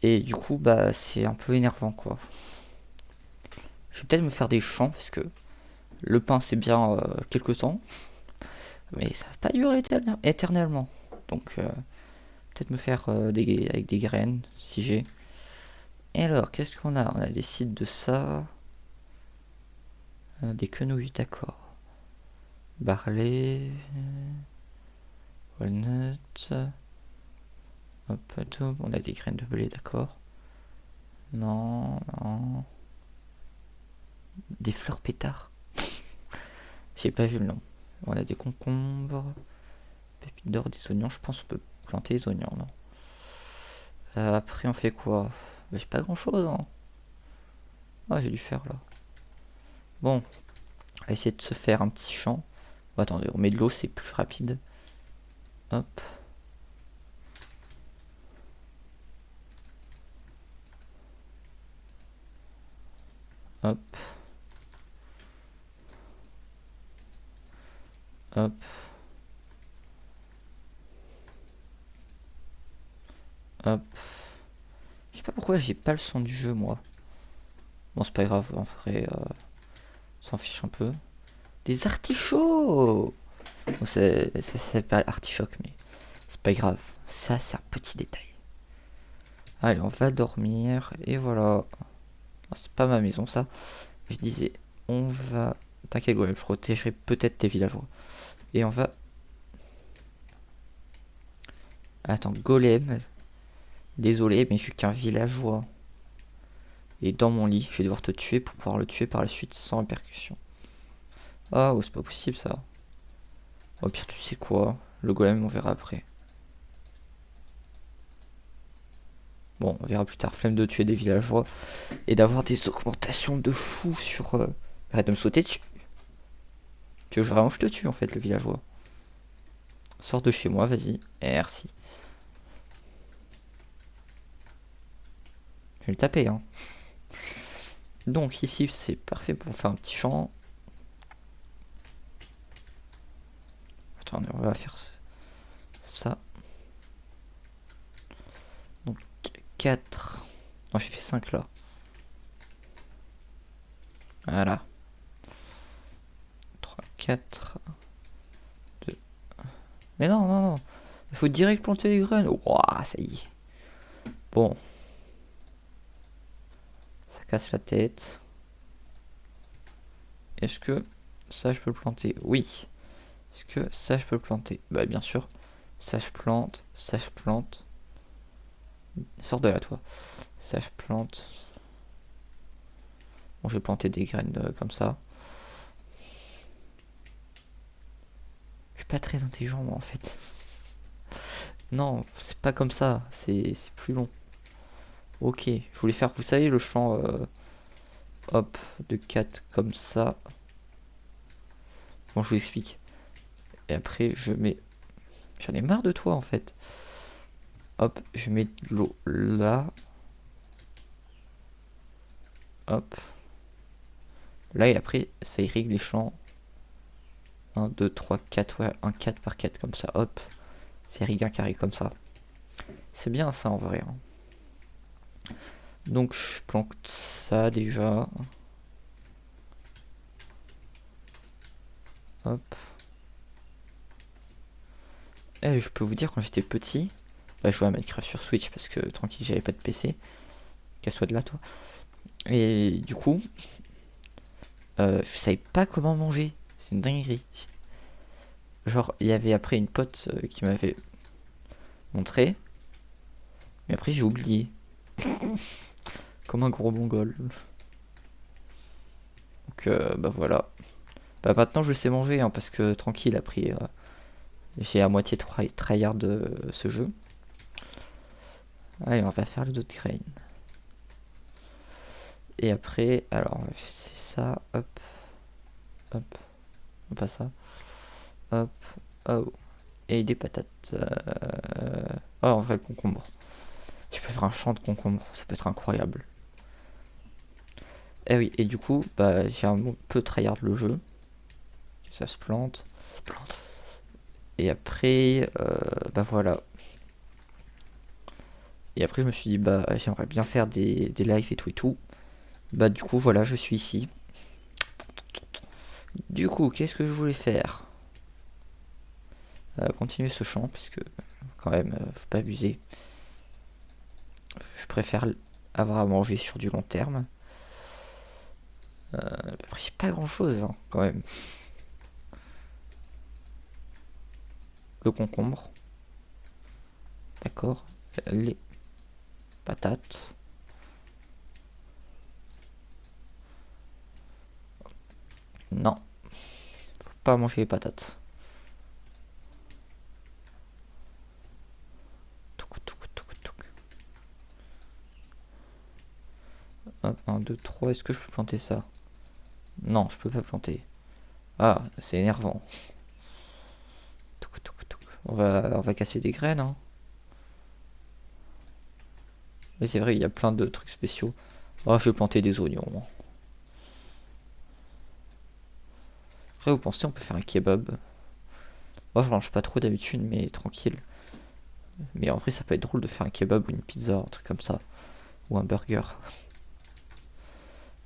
Et du coup, bah c'est un peu énervant quoi. Je vais peut-être me faire des champs parce que le pain c'est bien quelques temps, mais ça va pas durer éternellement. Donc peut-être me faire avec des graines si j'ai. Et alors, qu'est-ce qu'on a? On a des sites de ça. Des quenouilles, d'accord. Barley. Walnut. Hop, tout. On a des graines de blé, d'accord. Non, non. Des fleurs pétards. J'ai pas vu le nom. On a des concombres. Pépites d'or, des oignons. Je pense qu'on peut planter des oignons, non. Après, on fait quoi? Bah, j'ai pas grand chose, hein. Ah, j'ai dû faire là. Bon, on va essayer de se faire un petit champ. Bon, attendez, on met de l'eau, c'est plus rapide. Hop. Hop. Hop. Hop. Je sais pas pourquoi j'ai pas le son du jeu, moi. Bon, c'est pas grave, en vrai, on s'en fiche un peu. Des artichauts! Bon, c'est pas artichoc, mais c'est pas grave. Ça, c'est un petit détail. Allez, on va dormir, et voilà. C'est pas ma maison, ça. Je disais, on va... T'inquiète, ouais, je protégerai peut-être tes villageois. Et on va... Attends, golem. Désolé, mais je suis qu'un villageois. Et dans mon lit, je vais devoir te tuer pour pouvoir le tuer par la suite sans répercussion. Ah, oh, c'est pas possible ça. Au pire, tu sais quoi? Le golem, on verra après. Bon, on verra plus tard. Flemme de tuer des villageois et d'avoir des augmentations de fou sur... Arrête de me sauter dessus. Tu veux vraiment que je te tue en fait, le villageois? Sors de chez moi, vas-y. Merci. Je vais le taper, hein. Donc ici, c'est parfait pour faire un petit champ. Attendez, on va faire ça. Donc 4. Non, j'ai fait 5 là. Voilà. 3, 4. 2. Mais non, non, non. Il faut direct planter les graines. Ouah, ça y est. Bon. Ça casse la tête. Est-ce que ça, je peux le planter? Oui. Est-ce que ça, je peux le planter? Bah, bien sûr. Ça, je plante. Ça, je plante. Sors de là, toi. Ça, je plante. Bon, j'ai planté des graines comme ça. Je suis pas très intelligent, moi, en fait. Non, c'est pas comme ça. C'est plus long. Ok, je voulais faire, vous savez, le champ, hop, de 4 comme ça. Bon, je vous explique. Et après, je mets... J'en ai marre de toi, en fait. Hop, je mets de l'eau là. Hop. Là, et après, ça irrigue les champs. 1, 2, 3, 4, ouais, un 4 par 4 comme ça, hop. Ça irrigue un carré comme ça. C'est bien ça, en vrai, hein. Donc, je plante ça, déjà. Hop. Et je peux vous dire, quand j'étais petit, bah, je jouais à Minecraft sur Switch parce que tranquille, j'avais pas de PC. Casse-toi de là, toi. Et du coup, je savais pas comment manger. C'est une dinguerie. Genre, il y avait après une pote qui m'avait montré. Mais après, j'ai oublié. Comme un gros mongol. Donc, bah voilà. Bah maintenant, je sais manger, hein, parce que tranquille, après, j'ai à moitié tryhard de ce jeu. Allez, on va faire les autres graines. Et après, alors, c'est ça, hop, hop, pas ça, hop, oh, et des patates. Oh, en vrai, le concombre. Je peux faire un champ de concombre, ça peut être incroyable. Et oui, et du coup, bah, j'ai un peu tryhard le jeu. Ça se plante. Et après, bah voilà. Et après, je me suis dit, bah, j'aimerais bien faire des lives et tout et tout. Bah, du coup, voilà, je suis ici. Du coup, qu'est-ce que je voulais faire? Continuer ce champ, puisque quand même, faut pas abuser. Je préfère avoir à manger sur du long terme. Après, j'ai pas grand chose, hein, quand même. Le concombre. D'accord. Les patates. Non. Faut pas manger les patates. Hop, 1, 2, 3. Est-ce que je peux planter ça? Non, je peux pas planter. Ah, c'est énervant. On va casser des graines, hein. Mais c'est vrai, il y a plein de trucs spéciaux. Oh, je vais planter des oignons. Après, vous pensez on peut faire un kebab? Moi, je mange pas trop d'habitude, mais tranquille. Mais en vrai, ça peut être drôle de faire un kebab ou une pizza, un truc comme ça. Ou un burger.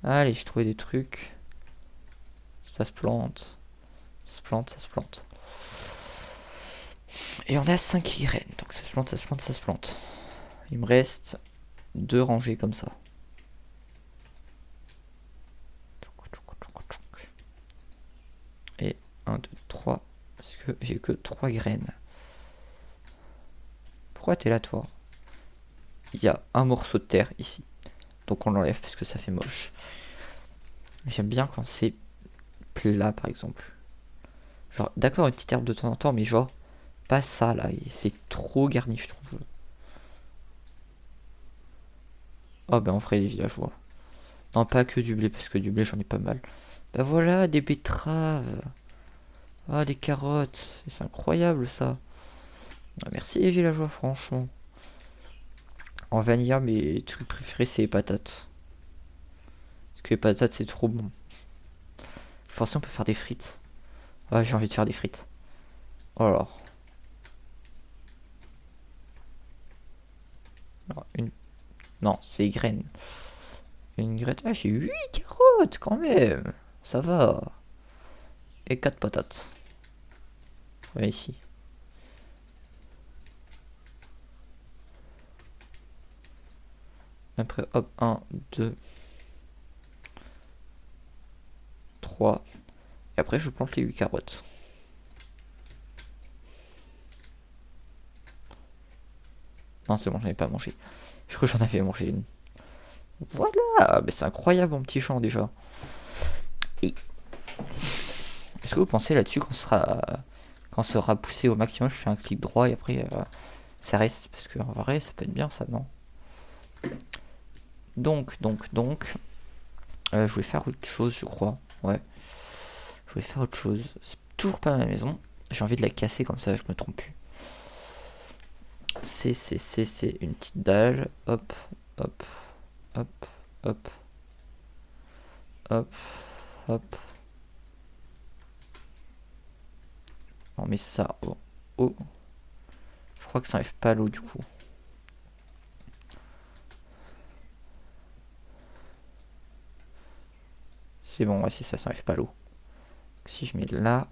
Allez, j'ai trouvé des trucs. Ça se plante. Ça se plante, ça se plante. Et on a 5 graines. Donc ça se plante, ça se plante, ça se plante. Il me reste 2 rangées comme ça. Et 1, 2, 3. Parce que j'ai que 3 graines. Pourquoi t'es là, toi? Il y a un morceau de terre ici. Donc on l'enlève parce que ça fait moche. J'aime bien quand c'est plat, par exemple. Genre, d'accord, une petite herbe de temps en temps, mais genre, pas ça là. C'est trop garni, je trouve. Oh, ben on ferait les villageois. Non, pas que du blé, parce que du blé, j'en ai pas mal. Bah voilà, des betteraves. Ah, des carottes. C'est incroyable, ça. Ah, merci, les villageois, franchement. En vanilla, mes trucs préférés, c'est les patates. Parce que les patates, c'est trop bon. Forcément, on peut faire des frites. Ah, j'ai envie de faire des frites. Oh alors. Alors, une... Non, c'est graines. Une graine. Ah, j'ai 8 carottes quand même. Ça va. Et 4 patates. Ouais, ici. Après, hop, 1, 2, 3. Et après, je plante les 8 carottes. Non, c'est bon, j'en ai pas mangé. Je crois que j'en avais mangé une. Voilà, mais c'est incroyable mon petit champ déjà. Et est-ce que vous pensez là-dessus quand ça sera poussé au maximum, je fais un clic droit et après ça reste parce que en vrai ça peut être bien ça, non? Donc, je voulais faire autre chose, je crois. Ouais, je voulais faire autre chose. C'est toujours pas ma maison. J'ai envie de la casser comme ça, je me trompe plus. C'est une petite dalle. Hop, hop, hop, hop, hop, hop. On met ça au haut. Je crois que ça n'enlève pas l'eau du coup. C'est bon, ouais, c'est ça, ça n'enlève pas l'eau. Si je mets là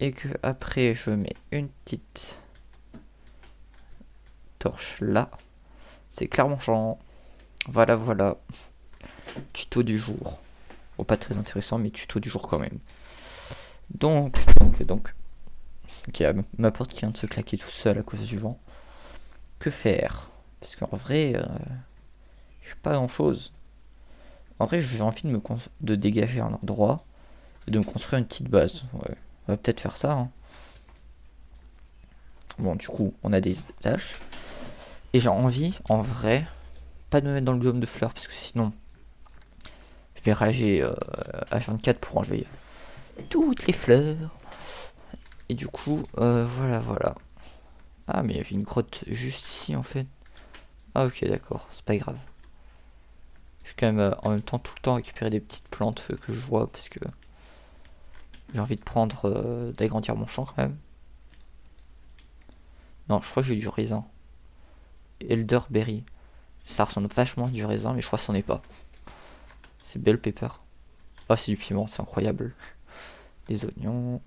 et que après je mets une petite torche là, c'est clairement champ. Voilà, voilà. Tuto du jour. Bon, pas très intéressant, mais tuto du jour quand même. Donc. Ok, ma porte qui vient de se claquer tout seul à cause du vent. Que faire? Parce qu'en vrai, je sais pas grand chose. En vrai, j'ai envie de dégager un endroit et de me construire une petite base. Ouais. On va peut-être faire ça. Hein. Bon, du coup, on a des tâches. Et j'ai envie, en vrai, pas de me mettre dans le biome de fleurs parce que sinon, je vais rager H24 pour enlever toutes les fleurs. Et du coup, voilà. Ah, mais il y avait une grotte juste ici en fait. Ah, ok, d'accord, c'est pas grave. Je vais quand même en même temps tout le temps récupérer des petites plantes que je vois parce que j'ai envie de prendre, d'agrandir mon champ quand même. Non, je crois que j'ai du raisin. Elderberry. Ça ressemble vachement à du raisin, mais je crois que c'en est pas. C'est bell pepper. Ah, c'est du piment, c'est incroyable. Des oignons.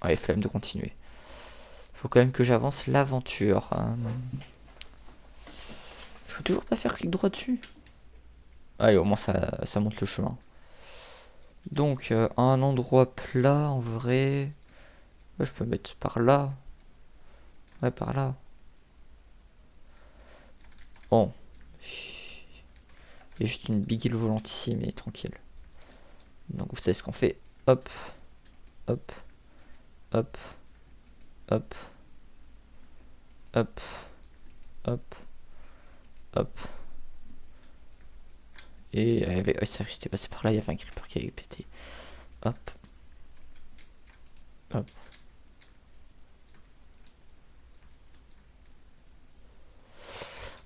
Allez, flemme de continuer. Faut quand même que j'avance l'aventure. Hein. Je peux toujours pas faire clic droit dessus. Allez, au moins ça monte le chemin. Donc, un endroit plat, en vrai... Ouais, je peux mettre par là. Ouais, par là. Bon. Il y a juste une big hill volante ici, mais tranquille. Donc, vous savez ce qu'on fait. Hop. Hop. Hop. Hop. Hop. Hop. Hop. Et c'est vrai que j'étais passé par là, il y avait un creeper qui avait pété. Hop. Hop.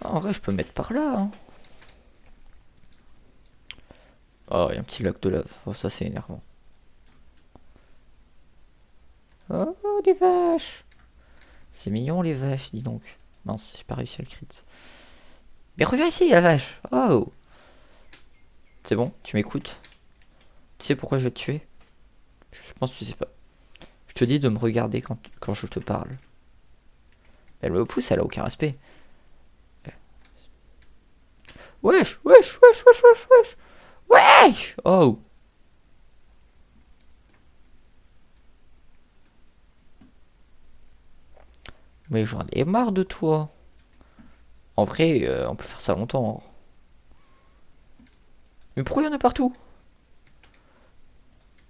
En vrai, je peux mettre par là. Hein. Oh, il y a un petit lac de lave. Oh, ça, c'est énervant. Oh, des vaches. C'est mignon, les vaches, dis donc. Mince, j'ai pas réussi à le crit. Mais reviens ici, la vache. Oh. C'est bon, tu m'écoutes. Tu sais pourquoi je vais te tuer? Je pense que tu sais pas. Je te dis de me regarder quand je te parle. Elle me pousse, elle a aucun respect. Wesh. Wesh. Oh. Mais j'en ai marre de toi. En vrai, on peut faire ça longtemps. Mais pourquoi il y en a partout?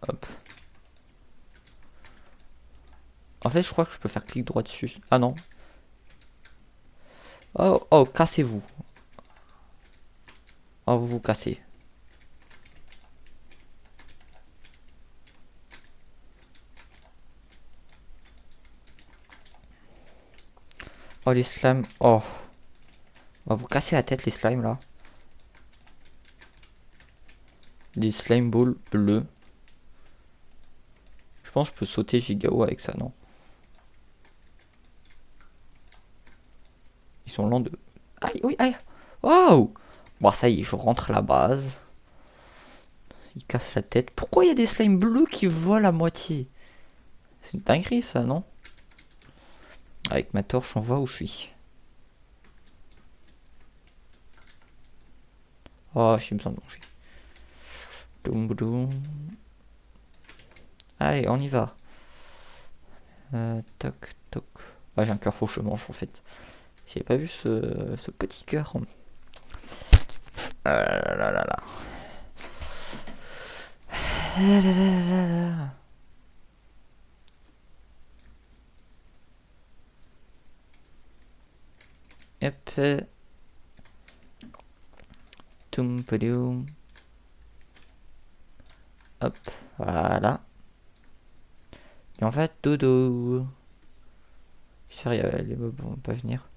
Hop. En fait, je crois que je peux faire clic droit dessus. Ah non. Oh, cassez-vous. Oh, vous vous cassez. Oh, les slimes. Oh. On va vous casser la tête, les slimes, là. Des slime balls bleus. Je pense que je peux sauter Gigao avec ça, non? Ils sont lents de... Aïe, oui, aïe. Wow. Bon, ça y est, je rentre à la base. Il casse la tête. Pourquoi il y a des slimes bleus qui volent à moitié? C'est une dinguerie, ça, non? Avec ma torche, on voit où je suis. Oh, j'ai besoin de manger. Doum, boum. Allez, on y va. Toc, toc. Ah, j'ai un cœur, faut que je mange en fait. J'avais pas vu ce petit cœur. Ah là là là là. Hop. Toum, padoum. Hop, voilà. Et on va dodo. J'espère que les mobs vont pas venir.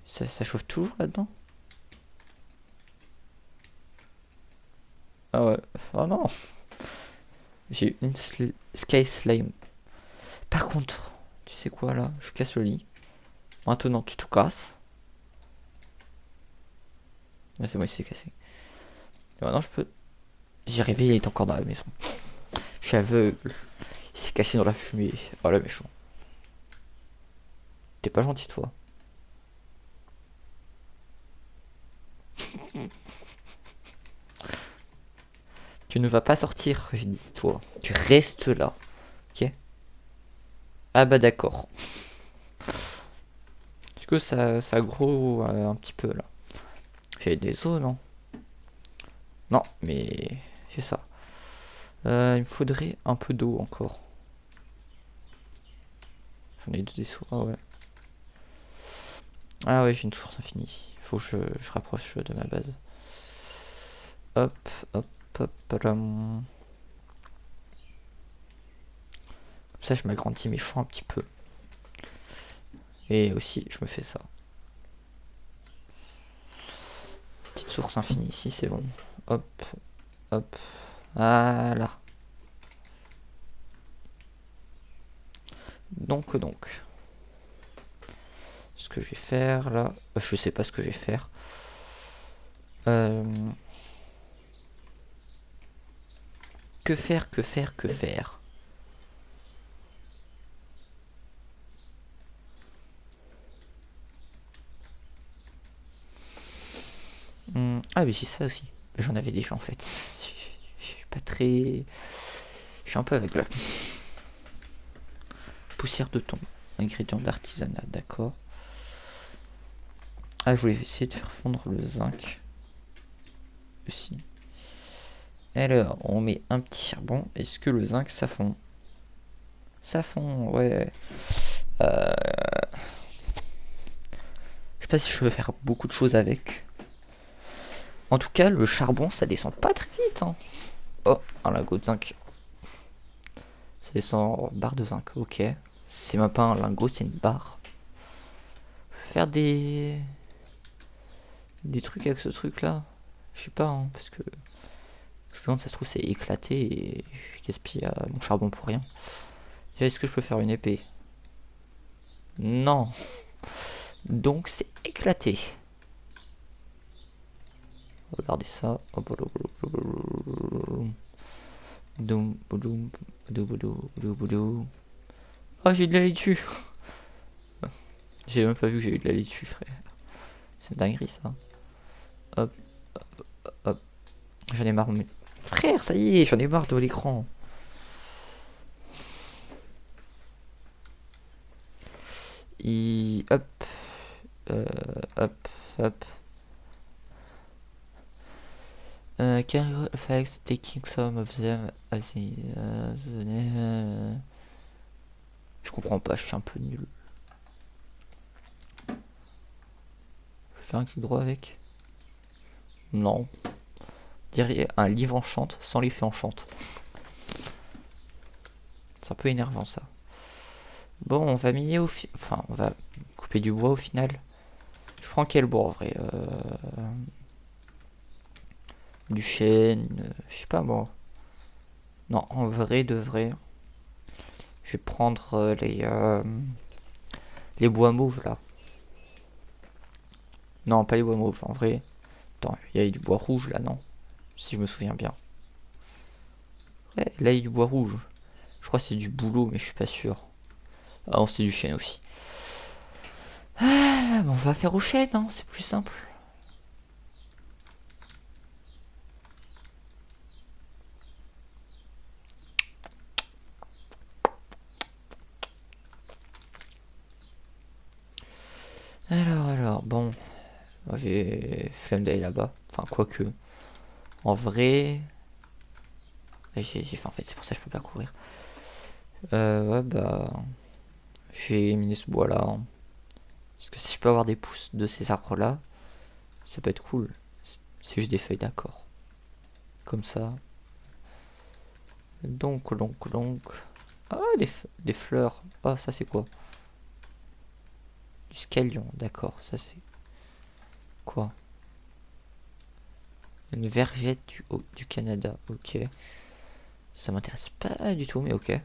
Ça chauffe toujours là-dedans? Ah ouais. Oh non. J'ai une Sky Slime. Par contre, tu sais quoi là? Je casse le lit. Maintenant, tu tout casses. Là, c'est moi qui s'est cassé. Et maintenant, je peux. J'ai rêvé, il est encore dans la maison. Je suis aveugle. Il s'est caché dans la fumée. Oh le méchant. T'es pas gentil, toi. Tu ne vas pas sortir, j'ai dit, toi. Tu restes là. Ok? Ah bah d'accord. Est-ce que ça gros un petit peu là? J'ai des os, non? Non, mais c'est ça. Il me faudrait un peu d'eau encore. J'en ai deux des sourds, ah ouais. Ah ouais, j'ai une source infinie ici. Il faut que je rapproche de ma base. Hop, hop, hop, Comme ça, je m'agrandis mes champs un petit peu. Et aussi, je me fais ça. Petite source infinie ici, c'est bon. Hop, hop. Voilà. Donc. Ce que je vais faire là. Je sais pas ce que je vais faire. Que faire? Ah oui, j'ai ça aussi. J'en avais déjà en fait. Je suis pas très... Je suis un peu aveugle. Poussière de thon. Ingrédient d'artisanat, d'accord. Ah, je voulais essayer de faire fondre le zinc. Aussi. Alors, on met un petit charbon. Est-ce que le zinc, ça fond? Ça fond, ouais. Je sais pas si je peux faire beaucoup de choses avec. En tout cas, le charbon, ça descend pas très vite. Hein. Oh, un lingot de zinc. Ça descend en barre de zinc, ok. C'est même pas un lingot, c'est une barre. Faire des trucs avec ce truc là. Je sais pas, hein, parce que je me demande, ça se trouve, c'est éclaté et je gaspille mon charbon pour rien. Est-ce que je peux faire une épée? Non. Donc c'est éclaté. Regardez ça. Ah, j'ai de la laitue. J'ai même pas vu que j'ai eu de la laitue, frère. C'est une dinguerie ça. Hop, hop. J'en ai marre. Mais... Frère, ça y est, j'en ai marre de l'écran. Hop. Hop. Can effects taking some of them as je comprends pas, je suis un peu nul. Je fais un clic droit avec? Non. Dirais un livre enchante sans l'effet enchante. C'est un peu énervant ça. Bon, on va miner au enfin, on va couper couper du bois au final. Je prends quel bois en vrai du chêne, je sais pas moi. Non, en vrai de vrai. Je vais prendre les bois mauves là. Non, pas les bois mauves, en vrai. Attends, il y a du bois rouge là, non? Si je me souviens bien. Ouais, là il y a du bois rouge. Je crois que c'est du bouleau, mais je suis pas sûr. Ah non, c'est du chêne aussi. Ah, on va faire au chêne, hein, c'est plus simple. Alors, bon. J'ai flemme d'aller là-bas. Enfin, quoique. En vrai. J'ai faim en fait, c'est pour ça que je peux pas courir. Ouais, bah. J'ai miné ce bois là. Hein. Parce que si je peux avoir des pousses de ces arbres là, ça peut être cool. C'est juste des feuilles, d'accord. Comme ça. Donc. Ah, des fleurs. Ah, ça c'est quoi? Du scalion, d'accord. Ça c'est quoi? Une vergette du Canada, ok. Ça m'intéresse pas du tout, mais ok.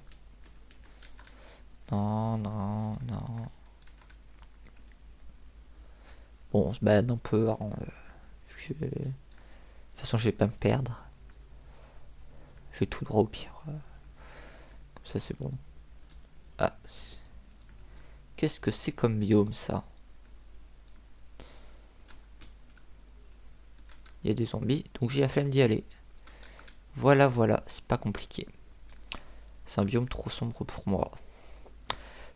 Non. Bon, on se balade un peu. Hein, de toute façon, je vais pas me perdre. Je vais tout droit au pire. Comme ça, c'est bon. Ah, qu'est-ce que c'est comme biome ça? Il y a des zombies, donc j'ai la flemme d'y aller. Voilà, c'est pas compliqué. C'est un biome trop sombre pour moi.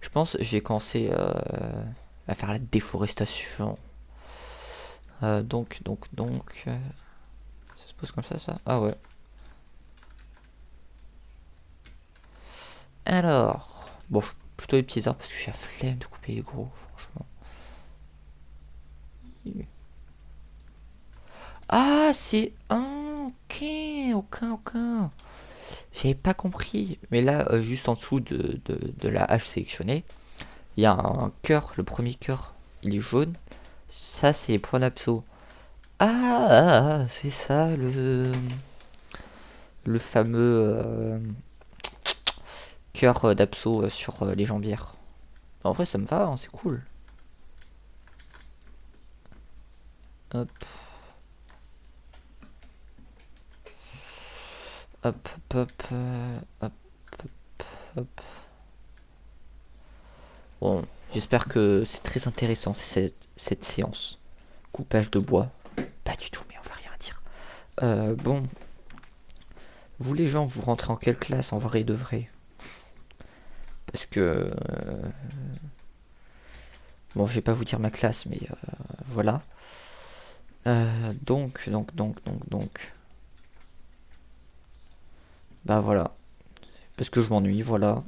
Je pense que j'ai commencé à faire la déforestation. Donc. Ça se pose comme ça? Ah ouais. Alors. Bon, plutôt les petits arbres parce que j'ai la flemme de couper les gros, franchement. Ah, c'est. Ok. J'avais pas compris. Mais là, juste en dessous de la hache sélectionnée, il y a un cœur. Le premier cœur, il est jaune. Ça, c'est les points d'abso. C'est ça le fameux cœur d'abso sur les jambières. En vrai, ça me va, hein, c'est cool. Hop, hop, hop. Bon, j'espère que c'est très intéressant cette séance. Coupage de bois. Pas du tout, mais on va rien dire. Bon, vous les gens, vous rentrez en quelle classe en vrai de vrai? Parce que... bon, je vais pas vous dire ma classe, mais voilà. Donc. Bah voilà. Parce que je m'ennuie, voilà.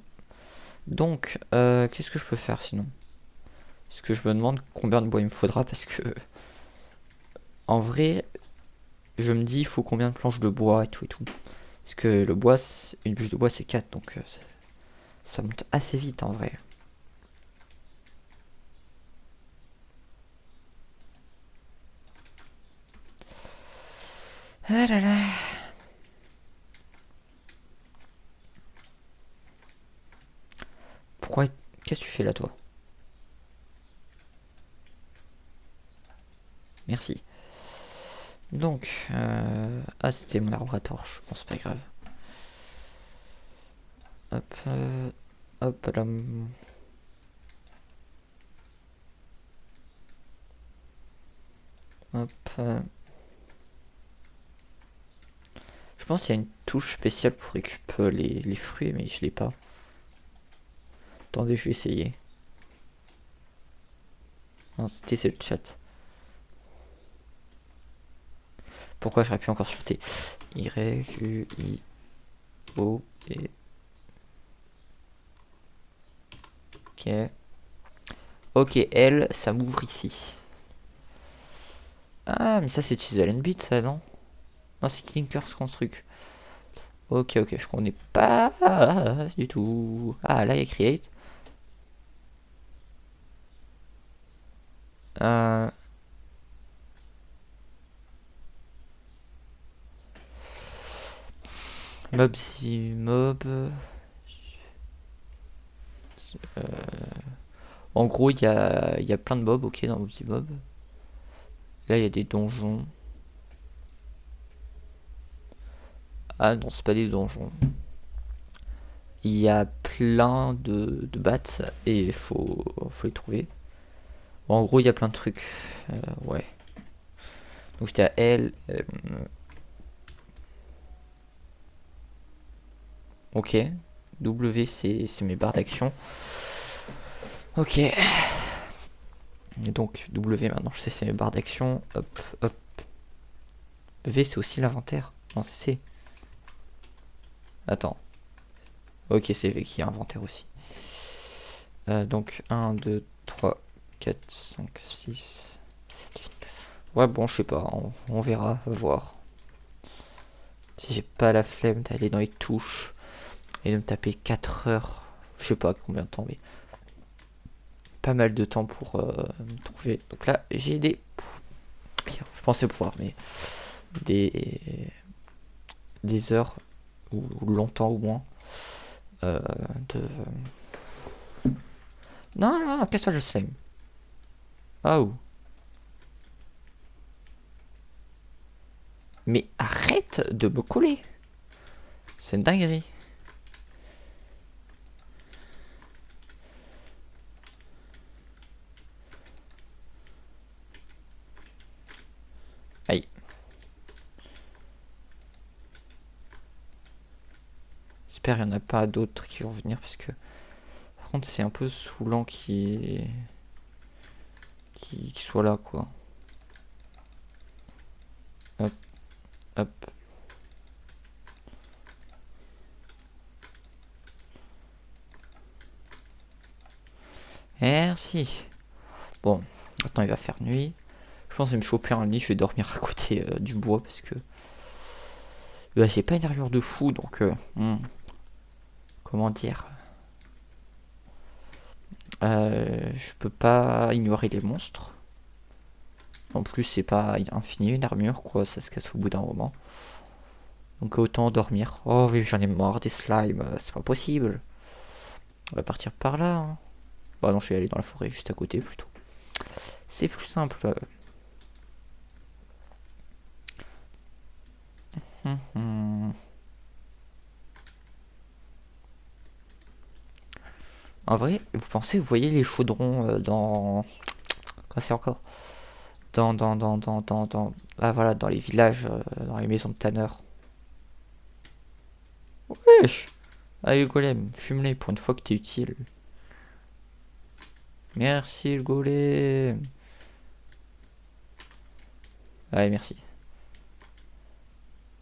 Donc, qu'est-ce que je peux faire sinon? Est-ce que je me demande combien de bois il me faudra parce que... En vrai, je me dis, il faut combien de planches de bois et tout. Parce que le bois, une bûche de bois, c'est 4, donc ça monte assez vite en vrai. Ah là là. Pourquoi... Qu'est-ce que tu fais là, toi? Merci. Donc, ah, c'était mon arbre à torche. Bon, c'est pas grave. Hop, hop là. Hop. Je pense qu'il y a une touche spéciale pour récupérer les fruits, mais je l'ai pas. Attendez, je vais essayer. Non, c'est le chat. Pourquoi j'aurais pu encore sur T? Y, U, I, O, et... Ok. Ok, L, ça m'ouvre ici. Ah, mais ça c'est Chisel and Bit, ça, non? Non, c'est Tinker's Construct. Ok, je connais pas du tout. Ah, là, il y a Create. Euh, mob si mob. En gros, il y a plein de mobs, ok, dans Mob si mob. Là, il y a des donjons. Ah non, c'est pas des donjons. Il y a plein de bats et faut les trouver. Bon, en gros, il y a plein de trucs. Ouais. Donc j'étais à L. Ok. W, c'est mes barres d'action. Ok. Et donc W, maintenant, je sais, c'est mes barres d'action. Hop, hop. V, c'est aussi l'inventaire. Non, c'est C. Attends. Ok, c'est V qui a inventaire aussi. Donc 1, 2, 3, 4, 5, 6. Ouais, bon, je sais pas. On verra. Voir. Si j'ai pas la flemme d'aller dans les touches et de me taper 4 heures. Je sais pas combien de temps, mais pas mal de temps pour me trouver. Donc là, j'ai des. Pire, je pensais pouvoir, mais des heures ou longtemps ou moins de. Non, non, casse-toi le slime. Oh. Mais arrête de me coller. C'est une dinguerie. Aïe. J'espère qu'il n'y en a pas d'autres qui vont venir parce que par contre c'est un peu saoulant qui soit là quoi. Hop, hop. Merci. Bon, maintenant il va faire nuit. Je pense que je vais me choper un lit, je vais dormir à côté du bois parce que j'ai pas une armure de fou donc comment dire, je peux pas ignorer les monstres. En plus c'est pas infini une armure quoi, ça se casse au bout d'un moment. Donc autant dormir. Oh oui j'en ai marre des slimes, c'est pas possible. On va partir par là. Hein. Bah non je vais aller dans la forêt juste à côté plutôt. C'est plus simple. En vrai, vous pensez, vous voyez les chaudrons dans... Quoi c'est encore Ah voilà, dans les villages, dans les maisons de tanneurs. Wesh. Allez le golem, fume-les pour une fois que t'es utile. Merci le golem. Allez, merci.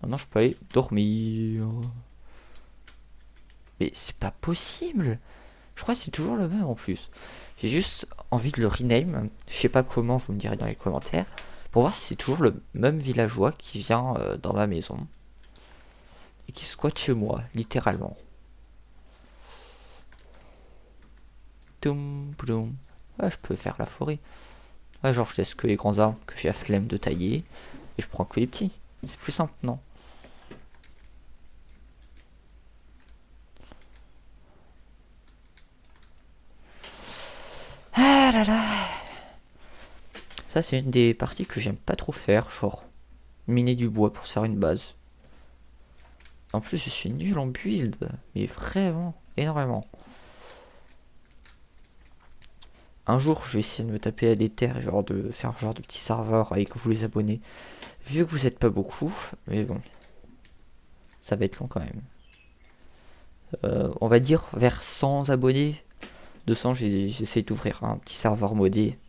Maintenant je peux aller dormir. Mais c'est pas possible. Je crois que c'est toujours le même en plus. J'ai juste envie de le rename. Je sais pas comment, vous me direz dans les commentaires. Pour voir si c'est toujours le même villageois qui vient dans ma maison. Et qui squatte chez moi, littéralement. Toum, bloum. Ouais, je peux faire la forêt. Ouais, genre je laisse que les grands arbres que j'ai la flemme de tailler. Et je prends que les petits. C'est plus simple, non? Ah là là. Ça, c'est une des parties que j'aime pas trop faire. Genre, miner du bois pour se faire une base. En plus, je suis nul en build. Mais vraiment, énormément. Un jour, je vais essayer de me taper à des terres, genre de faire un genre de petit serveur avec vous les abonnés. Vu que vous êtes pas beaucoup, mais bon, ça va être long quand même. On va dire vers 100 abonnés, 200, j'essaie d'ouvrir un petit serveur modé.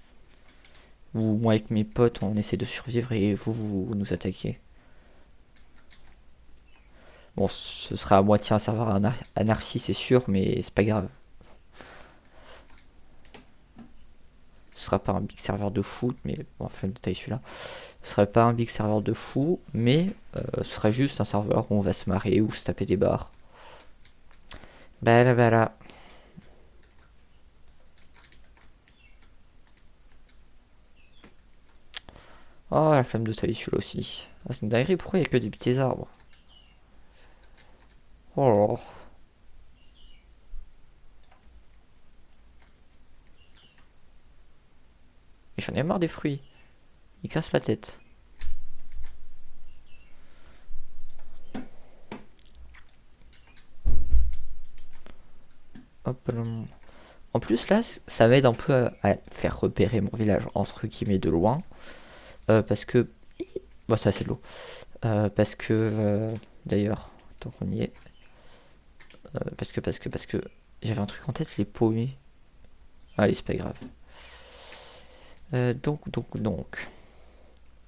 Où moi avec mes potes, on essaie de survivre et vous nous attaquez. Bon, ce sera à moitié un serveur anarchie, c'est sûr, mais c'est pas grave. Ce sera pas un big serveur de fou, mais bon, enfin le détail celui-là. Ce serait pas un big serveur de fou, mais ce serait juste un serveur où on va se marrer ou se taper des barres. Bah là. Oh, la flamme de celui-là aussi. Ah, c'est une dinguerie, pourquoi il n'y a que des petits arbres? Oh là là. Mais j'en ai marre des fruits. Ils cassent la tête. Hop là. En plus, là, ça m'aide un peu à faire repérer mon village entre guillemets de loin. Parce que. Bon, ça, c'est de l'eau. Parce que. D'ailleurs, tant qu'on y est. Parce que. J'avais un truc en tête, les paumés. Allez, c'est pas grave. Donc.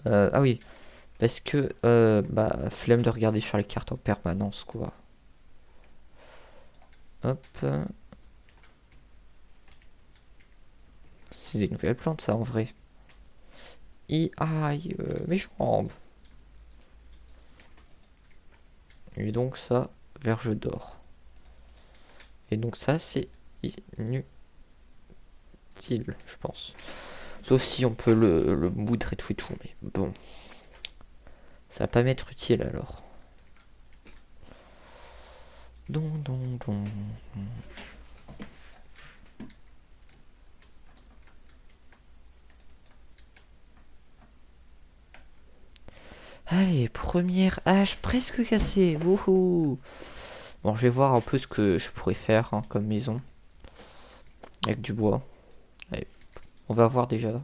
Ah oui. Parce que. Bah, flemme de regarder sur les cartes en permanence, quoi. Hop. C'est des nouvelles plantes, ça, en vrai. Aïe, mes jambes. Et donc ça, verge d'or. Et donc ça, c'est inutile, je pense. Sauf si on peut le moudre et tout, mais bon. Ça va pas m'être utile alors. Donc. Allez, première hache presque cassée. Wouhou. Bon, je vais voir un peu ce que je pourrais faire hein, comme maison. Avec du bois. Allez, on va voir déjà.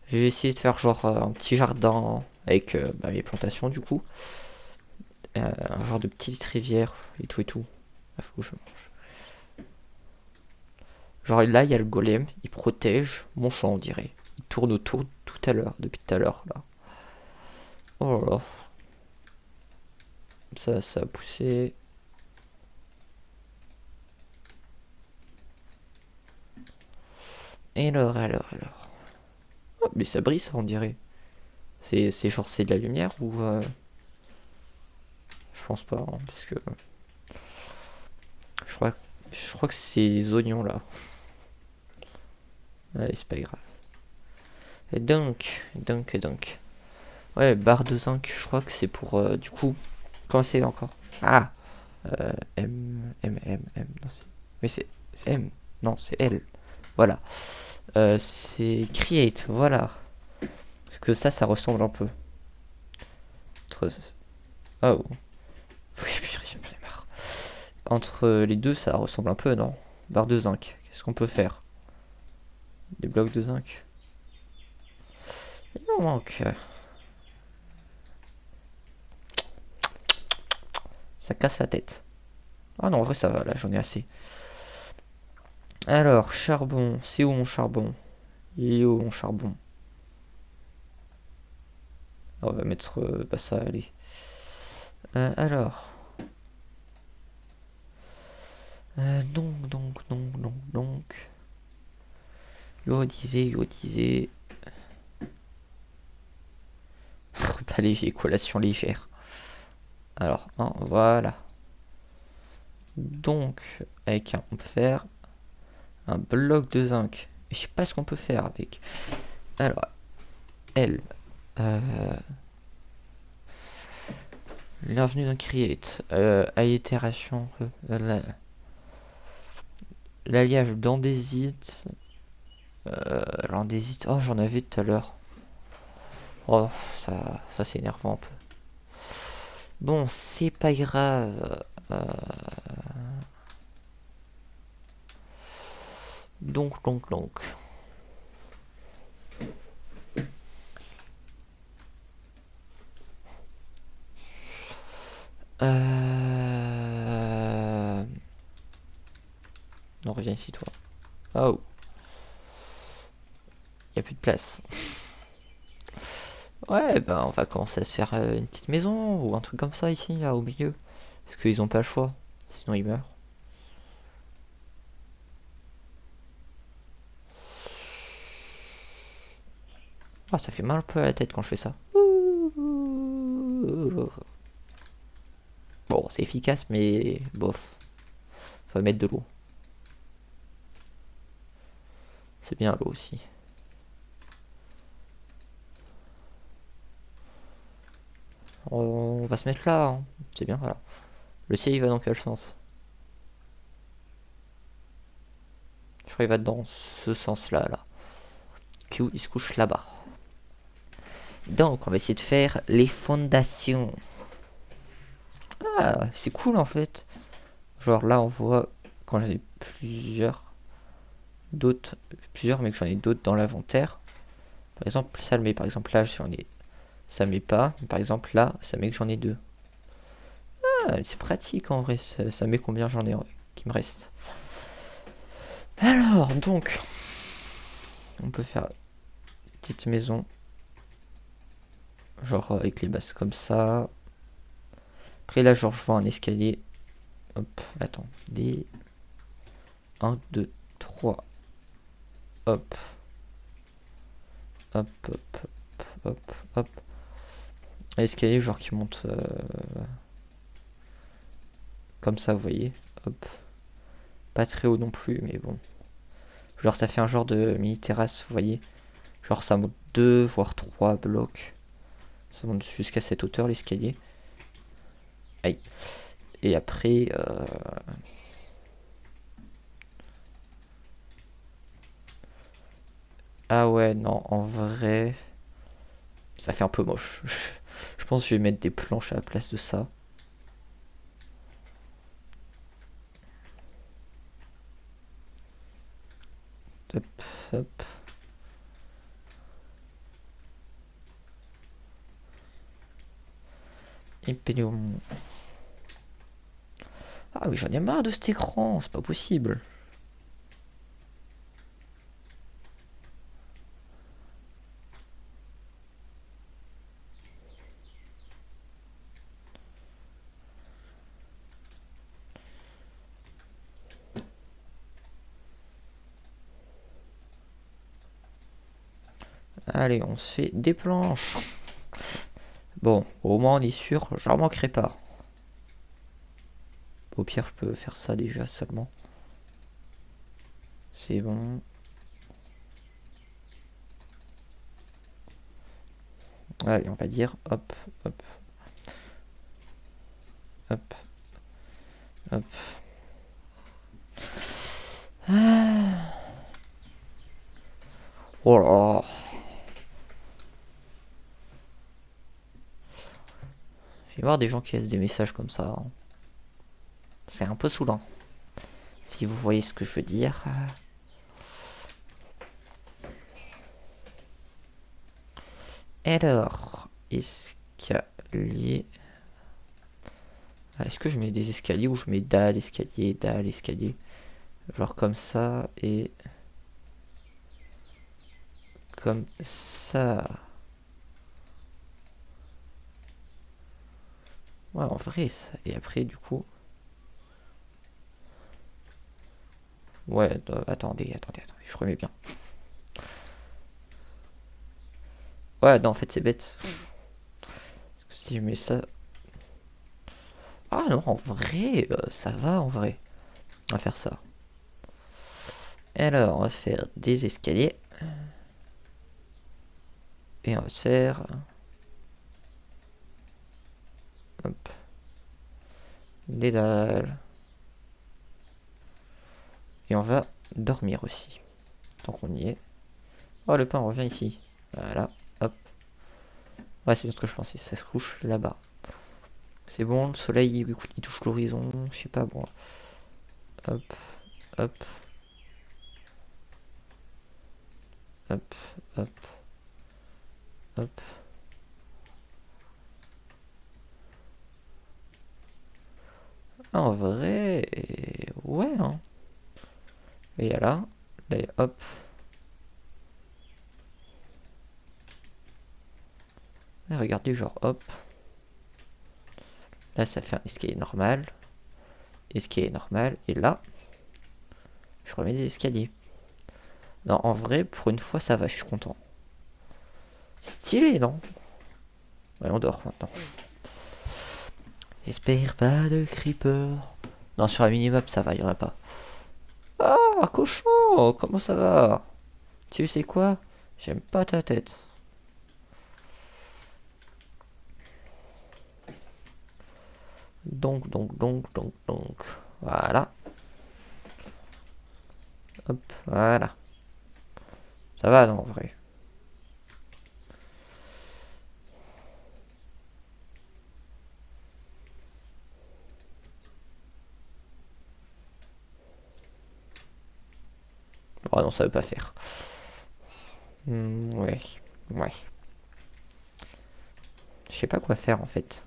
Je vais essayer de faire genre un petit jardin avec bah, mes plantations du coup. Un genre de petite rivière et tout et tout. Il faut que je mange. Genre là, il y a le golem, il protège mon champ, on dirait. Il tourne autour tout à l'heure, depuis tout à l'heure là. Oh là là. Ça a poussé. Et alors. Oh, mais ça brille ça, on dirait. C'est genre c'est de la lumière ou je pense pas, hein, parce que je crois, je crois que c'est les oignons là. Allez, c'est pas grave. Et donc. Ouais, barre de zinc, je crois que c'est pour du coup. Comment c'est encore? Ah M. Non, mais c'est M. Non, c'est L. Voilà. C'est Create, voilà. Parce que ça ressemble un peu. Oh. J'en ai marre. Entre les deux, ça ressemble un peu, non? Barre de zinc. Qu'est-ce qu'on peut faire? Des blocs de zinc. Il m'en manque. Ça casse la tête. Ah non, en vrai, ça va, là, j'en ai assez. Alors, charbon. C'est où mon charbon? Il est où mon charbon? Ah, on va mettre bah, ça, allez. Alors. Donc. Iodisé. Repas léger, collation légère. Alors, voilà. Donc, avec on peut faire un bloc de zinc. Je sais pas ce qu'on peut faire avec. Alors, L. Bienvenue dans Create. Allitération. L'alliage d'andésite. L'andésite. Oh, j'en avais tout à l'heure. Oh, ça c'est énervant un peu. Bon, c'est pas grave. Donc. Non, reviens ici, toi. Oh. Y a plus de place. Ouais, ben on va commencer à se faire une petite maison ou un truc comme ça ici, là, au milieu. Parce qu'ils ont pas le choix. Sinon ils meurent. Ah, ça fait mal un peu à la tête quand je fais ça. Bon, c'est efficace, mais bof. Faut mettre de l'eau. C'est bien l'eau aussi. On va se mettre là, hein. C'est bien, voilà. Le ciel, il va dans quel sens? Je crois qu'il va dans ce sens-là, là. Puis où il se couche là-bas. Donc, on va essayer de faire les fondations. Ah, c'est cool, en fait. Genre, là, on voit, quand j'en ai plusieurs, mais que j'en ai d'autres dans l'inventaire. Par exemple, ça le met. Par exemple, là, j'en ai... Ça met pas. Par exemple, là, ça met que j'en ai deux. Ah, c'est pratique, en vrai. Ça met combien j'en ai qui me reste. Alors, donc... On peut faire une petite maison. Genre, avec les bases comme ça. Après, là, genre, je vois un escalier. Hop, attends. Des... 1, 2, 3. Hop. Hop, hop, hop, hop, hop. Un escalier, genre, qui monte... comme ça, vous voyez. Hop. Pas très haut non plus, mais bon. Genre, ça fait un genre de mini terrasse, vous voyez. Genre, ça monte 2, voire 3 blocs. Ça monte jusqu'à cette hauteur, l'escalier. Aïe. Et après... Ah ouais, non, en vrai... Ça fait un peu moche. Je pense que je vais mettre des planches à la place de ça. Hop, hop. Imperium. Ah oui, j'en ai marre de cet écran, c'est pas possible. Allez, on se fait des planches. Bon, au moins on est sûr, j'en manquerai pas. Au pire, je peux faire ça déjà seulement. C'est bon. Allez, on va dire hop, hop, hop, hop. Ah. Oh là. J'ai voir des gens qui laissent des messages comme ça. C'est un peu saoulant. Si vous voyez ce que je veux dire. Alors, escalier. Est-ce que je mets des escaliers ou je mets dalle, escalier, dalle, escalier? Genre comme ça et... Comme ça. Ouais, en vrai, ça. Et après, du coup... Ouais, attendez, je remets bien. Ouais, non, en fait, c'est bête. Parce que si je mets ça... Ah non, en vrai, ça va, en vrai. On va faire ça. Alors, on va faire des escaliers. Et on va faire... Hop. Des dalles. Et on va dormir aussi. Tant qu'on y est. Oh, le pain revient ici. Voilà, hop. Ouais, c'est bien ce que je pensais. Ça se couche là-bas. C'est bon, le soleil il touche l'horizon. Je sais pas, bon. Hop, hop. Hop, hop. Hop. Ah, en vrai, ouais, hein. Et là, hop. Et regardez, genre, hop. Là, ça fait un escalier normal. Escalier normal. Et là, je remets des escaliers. Non, en vrai, pour une fois, ça va, je suis content. Stylé, non? Ouais, on dort maintenant. J'espère pas de creeper. Non, sur la minimap, ça va, il y en a pas. Ah, cochon, comment ça va? Tu sais quoi? J'aime pas ta tête. Donc. Voilà. Hop, voilà. Ça va, non, en vrai. Oh non, ça veut pas faire. Ouais. Ouais. Je sais pas quoi faire, en fait.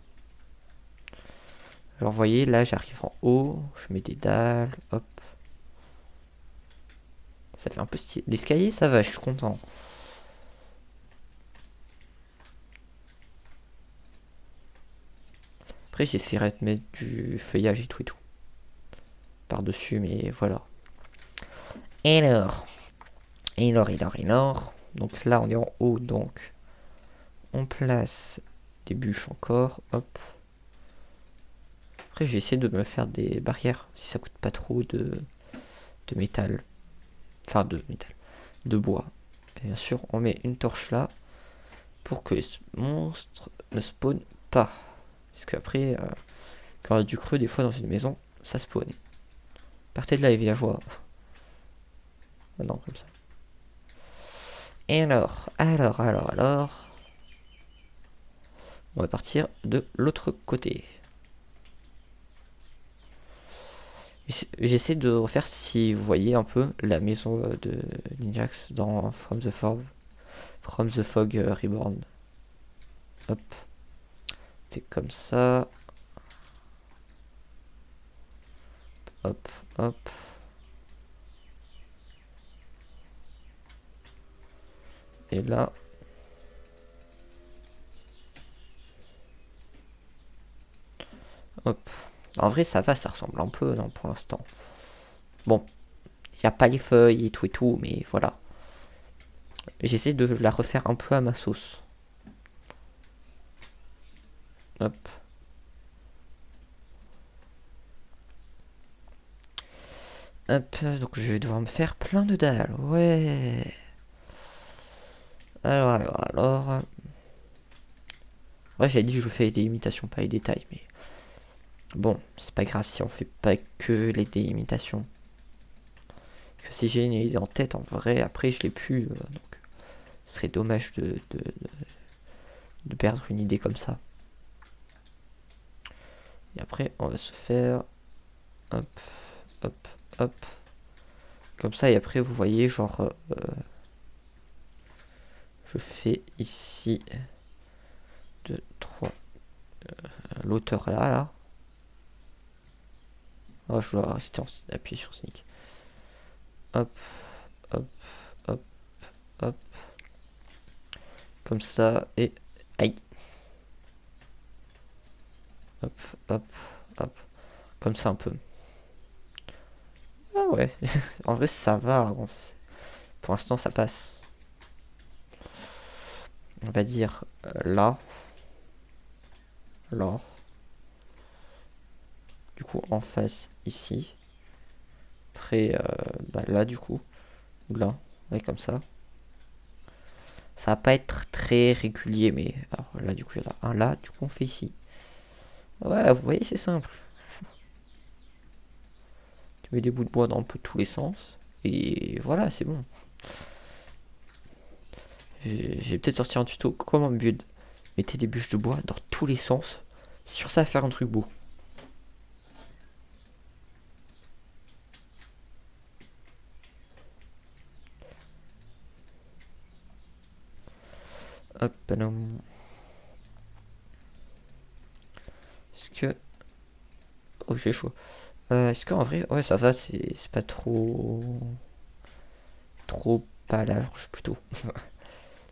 Alors, vous voyez, là, j'arrive en haut. Je mets des dalles. Hop. Ça fait un peu stylé. L'escalier, ça va, je suis content. Après, j'essaierai de mettre du feuillage et tout. Par-dessus, mais voilà. Et alors. Donc là, on est en haut, donc on place des bûches encore. Hop. Après, j'ai essayé de me faire des barrières, si ça coûte pas trop de métal. Enfin, de métal. De bois. Et bien sûr, on met une torche là pour que ce monstre ne spawn pas. Parce qu'après, quand il y a du creux, des fois dans une maison, ça spawn. Partez de là, les villageois. Ah non, comme ça. Et alors. On va partir de l'autre côté. J'essaie de refaire, si vous voyez un peu, la maison de Ninjax dans From the Fog Reborn. Hop. Fait comme ça. Hop. Et là. Hop. En vrai, ça va, ça ressemble un peu, non, pour l'instant. Bon. Il n'y a pas les feuilles et tout, mais voilà. J'essaie de la refaire un peu à ma sauce. Hop. Hop, donc je vais devoir me faire plein de dalles. Ouais. Alors. Ouais, j'avais dit que je fais des imitations, pas les détails, mais bon, c'est pas grave si on fait pas que les déimitations. Parce que si j'ai une idée en tête, en vrai, après je l'ai plus, donc ce serait dommage de perdre une idée comme ça. Et après, on va se faire hop, comme ça. Et après, vous voyez, genre, je fais ici 2, 3, l'auteur là. Oh, je dois rester appuyer sur sneak. Hop. Comme ça, et aïe. Hop. Comme ça un peu. Ah ouais, en vrai ça va. Pour l'instant ça passe. On va dire là. Du coup en face ici. Après là du coup. Ou là. Ouais, comme ça. Ça va pas être très régulier, mais alors là du coup il y en a un là. Du coup on fait ici. Ouais, vous voyez c'est simple. Tu mets des bouts de bois dans un peu tous les sens. Et voilà, c'est bon. J'ai peut-être sorti un tuto comment build. Mettez des bûches de bois dans tous les sens. Sur ça, faire un truc beau. Hop, non. Est-ce que... Oh, j'ai chaud. Est-ce qu'en vrai, ouais, ça va, c'est pas trop... Trop pas large, plutôt.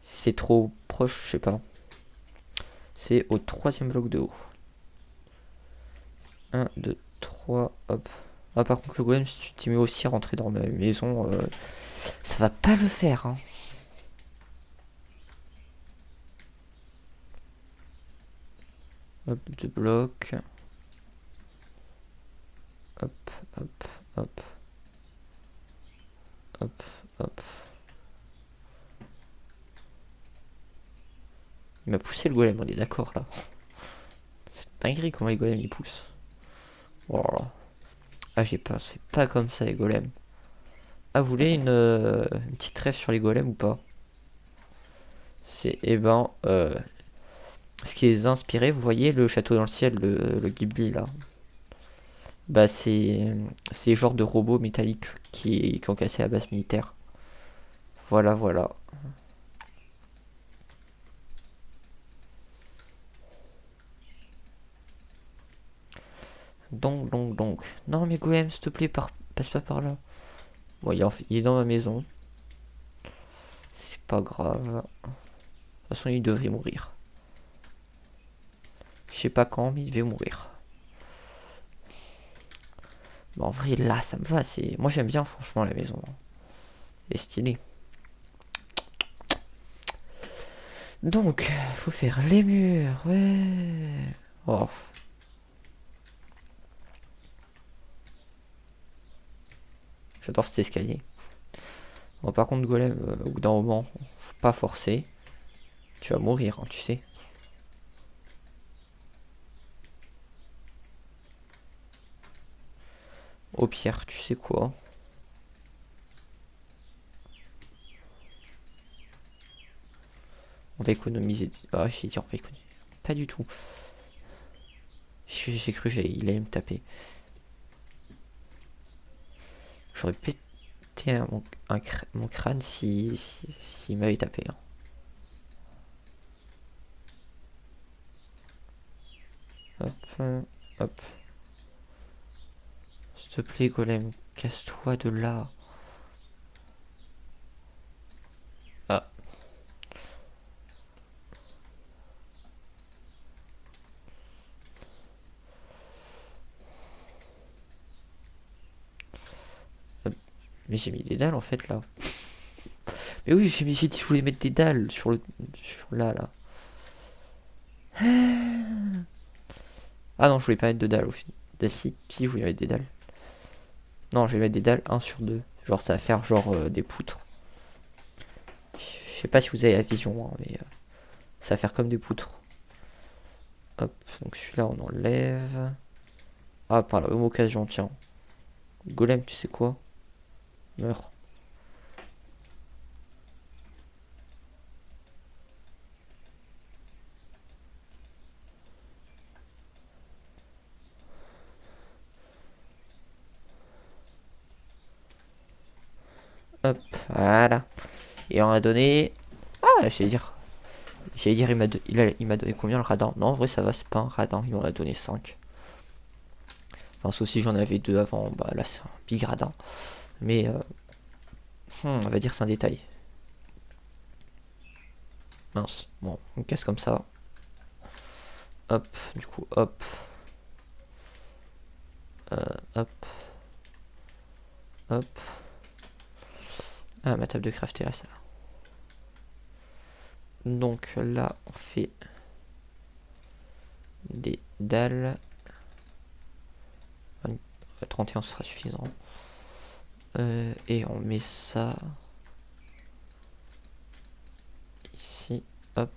C'est trop proche, je sais pas. C'est au troisième bloc de haut. 1, 2, 3, hop. Ah, par contre, le golem, si tu t'y mets aussi à rentrer dans ma maison, ça va pas le faire, hein. Hop, 2 blocs. Hop. Il m'a poussé le golem, on est d'accord là. C'est dinguerie comment les golems ils poussent. Oh là là. Ah, j'ai peur, c'est pas comme ça les golems. Ah, vous voulez une petite trêve sur les golems ou pas? C'est, ce qui les a inspirés, vous voyez le château dans le ciel, le Ghibli là. Bah, c'est genre de robots métalliques qui ont cassé la base militaire. Voilà, voilà. Donc. Non, mais Golem, s'il te plaît, passe pas par là. Bon, il est dans ma maison. C'est pas grave. De toute façon, il devrait mourir. Je sais pas quand, mais il devait mourir. Bon, en vrai, là, ça me va. Moi, j'aime bien, franchement, la maison. Elle est stylée. Donc, faut faire les murs. Ouais. Oh. J'adore cet escalier. Bon, par contre, Golem, au bout d'un moment, faut pas forcer. Tu vas mourir, hein, tu sais. Au pire, tu sais quoi? On va économiser. Ah, j'ai dit on va économiser. Pas du tout. J'ai cru qu'il allait me taper. J'aurais pété mon crâne s'il m'avait tapé. Hein. Hop, hop. S'il te plaît, Golem, casse-toi de là. Ah. Mais j'ai mis des dalles en fait là. Mais oui, j'ai dit que je voulais mettre des dalles sur là. Ah non, je voulais pas mettre de dalles au final. Bah si, je voulais mettre des dalles. Non, je vais mettre des dalles 1 sur 2. Genre ça va faire genre des poutres. Je sais pas si vous avez la vision, hein, mais ça va faire comme des poutres. Hop, donc celui-là on enlève. Ah, par la même occasion, tiens. Golem, tu sais quoi? Meurs. Hop, voilà. Et on a donné. Ah, J'allais dire, il m'a donné combien le radin? Non, en vrai, ça va, c'est pas un radin, il m'en a donné 5. Enfin, sauf si j'en avais 2 avant, bah là, c'est un big radin. Mais, on va dire c'est un détail. Mince, bon, on casse comme ça. Hop, du coup, hop. Hop. Hop. Ah, ma table de craft est là, ça. Donc là, on fait des dalles. 31 sera suffisant. Et on met ça ici. Hop.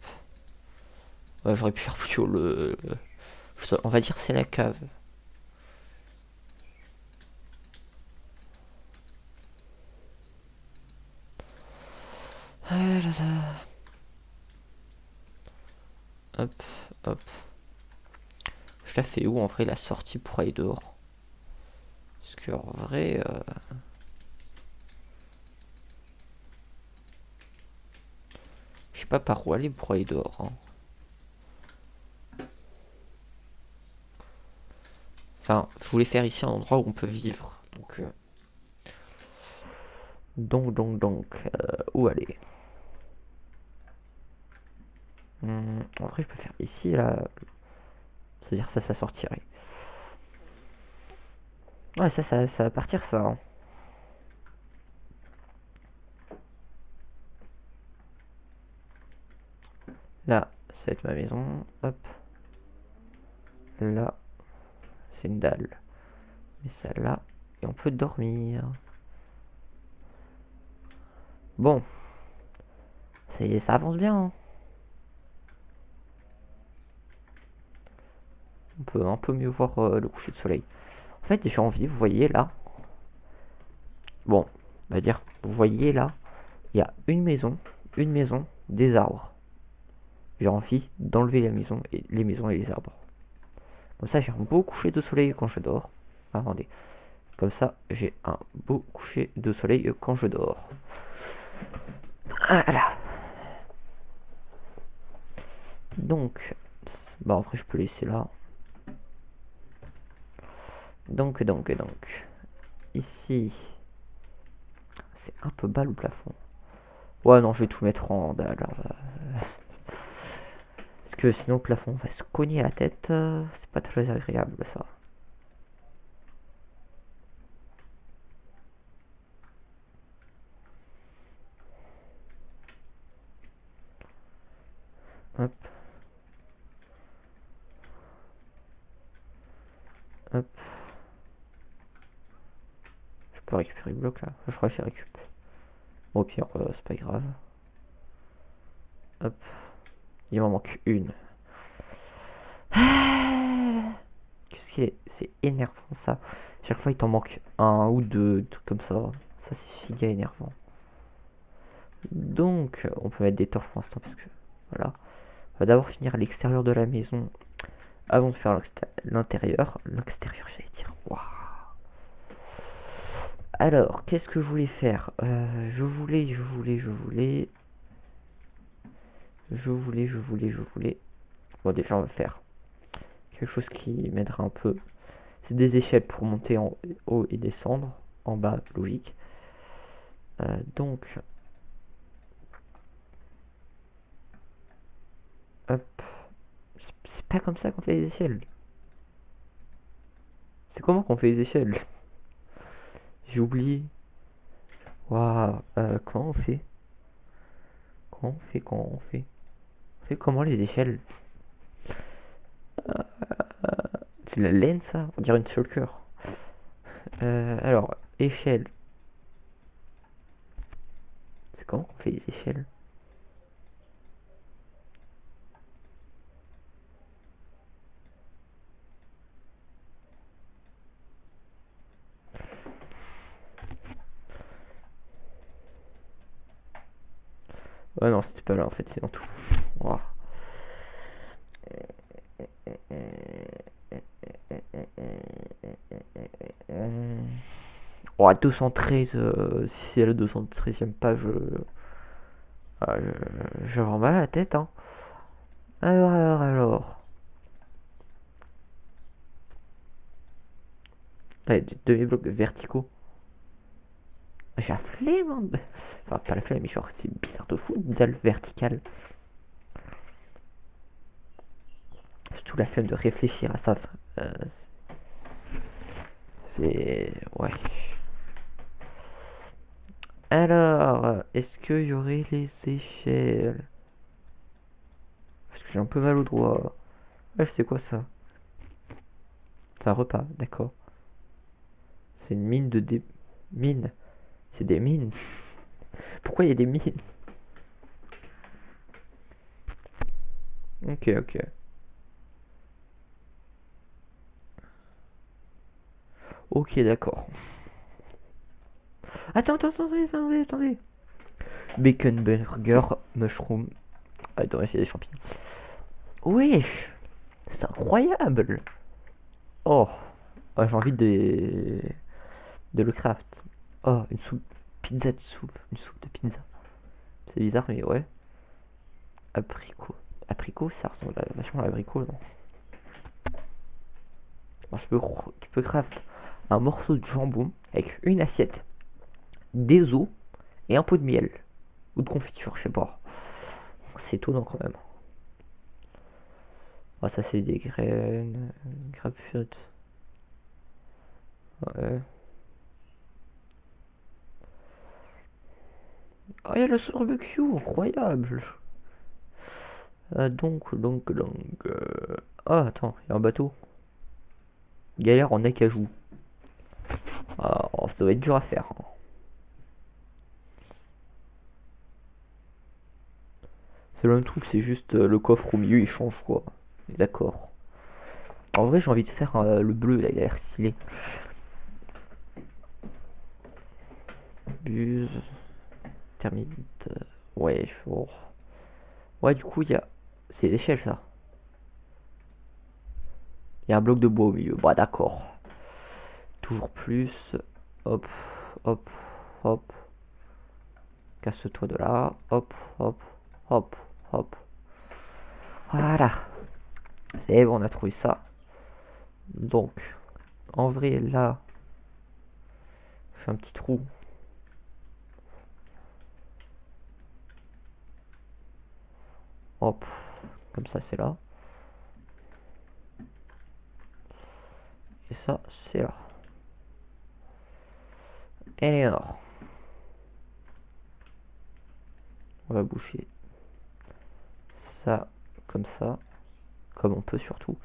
J'aurais pu faire plus haut le sol. On va dire c'est la cave. Ah là là. Hop, hop. Je la fais où en vrai la sortie pour aller dehors? Parce que en vrai. Je sais pas par où aller pour aller dehors. Hein. Enfin, je voulais faire ici un endroit où on peut vivre. Donc, où aller? En vrai, je peux faire ici, là. C'est-à-dire ça sortirait. Ouais, ça va partir, ça. Hein. Là, ça va être ma maison. Hop. Là, c'est une dalle. Mais ça là. Et on peut dormir. Bon. Ça avance bien. Hein. On peut un peu mieux voir le coucher de soleil. En fait, j'ai envie, vous voyez là. Bon, on va dire, vous voyez là, il y a une maison, des arbres. J'ai envie d'enlever la maison et les maisons et les arbres. Comme ça, j'ai un beau coucher de soleil quand je dors. Attendez. Comme ça, j'ai un beau coucher de soleil quand je dors. Voilà. Donc, bah en vrai, je peux laisser là. Donc. Ici, c'est un peu bas le plafond. Ouais, non, je vais tout mettre en dalle. Parce que sinon, le plafond va se cogner la tête. C'est pas très agréable, ça. Hop. Hop. Je peux récupérer le bloc là. Je crois que j'ai récupéré. Bon, au pire, c'est pas grave. Hop. Il m'en manque une. Qu'est-ce qui est... C'est énervant ça. Chaque fois, il t'en manque un ou deux trucs comme ça. Ça, c'est giga énervant. Donc, on peut mettre des torches pour l'instant parce que... Voilà. On va d'abord finir l'extérieur de la maison avant de faire l'intérieur. L'extérieur, j'allais dire. Waouh. Alors, qu'est-ce que je voulais faire je voulais. Bon, déjà, on va faire quelque chose qui m'aidera un peu. C'est des échelles pour monter en haut et descendre. En bas, logique. Donc, hop. C'est pas comme ça qu'on fait les échelles. C'est comment qu'on fait les échelles? J'ai oublié. Waouh. Comment on fait? On fait comment les échelles? C'est la laine ça? On dirait une shulker. Alors, échelle. C'est comment qu'on fait les échelles? Ouais, non, c'était pas là en fait, c'est en tout. Wow. Oh, 213, si c'est la 213e page, je vais avoir mal à la tête, hein. Alors. T'as des demi-blocs verticaux. J'ai la flemme, hein. Enfin, pas la flemme, mais genre, c'est bizarre de fou, une dalle verticale. Surtout la flemme de réfléchir à ça. C'est. Ouais. Alors, est-ce qu'il y aurait les échelles? Parce que j'ai un peu mal au doigt. Ouais, je sais quoi ça? C'est un repas, d'accord. C'est une mine de mines. C'est des mines. Pourquoi il y a des mines? Ok. Ok, d'accord. Attendez. Bacon burger, mushroom. Attends, c'est des champignons. Wesh! C'est incroyable! Oh! Oh, j'ai envie de le craft. Oh, une soupe. Pizza de soupe. Une soupe de pizza. C'est bizarre, mais ouais. Abricot. Abricot, ça ressemble vachement à l'abricot, non? Alors, tu peux craft un morceau de jambon avec une assiette, des os et un pot de miel. Ou de confiture, je sais pas. C'est étonnant quand même. Ah, ça c'est des graines. Grapefruit. Ouais. Ah, il y a le barbecue, incroyable. Donc. Ah, attends, il y a un bateau. Galère en acajou. Ah, oh, ça va être dur à faire, hein. C'est le même truc, c'est juste le coffre au milieu il change quoi. D'accord. En vrai, j'ai envie de faire le bleu, là, il a l'air stylé. Buse. Termite. Ouais, faut... Ouais, du coup, il y a... C'est l'échelle, ça. Il y a un bloc de bois au milieu. Bah, d'accord. Toujours plus. Hop, hop, hop. Casse-toi de là. Hop, hop, hop, hop. Voilà. C'est bon, on a trouvé ça. Donc, en vrai, là, je fais un petit trou. Hop, comme ça, c'est là. Et ça, c'est là. Et alors, on va boucher ça comme on peut surtout.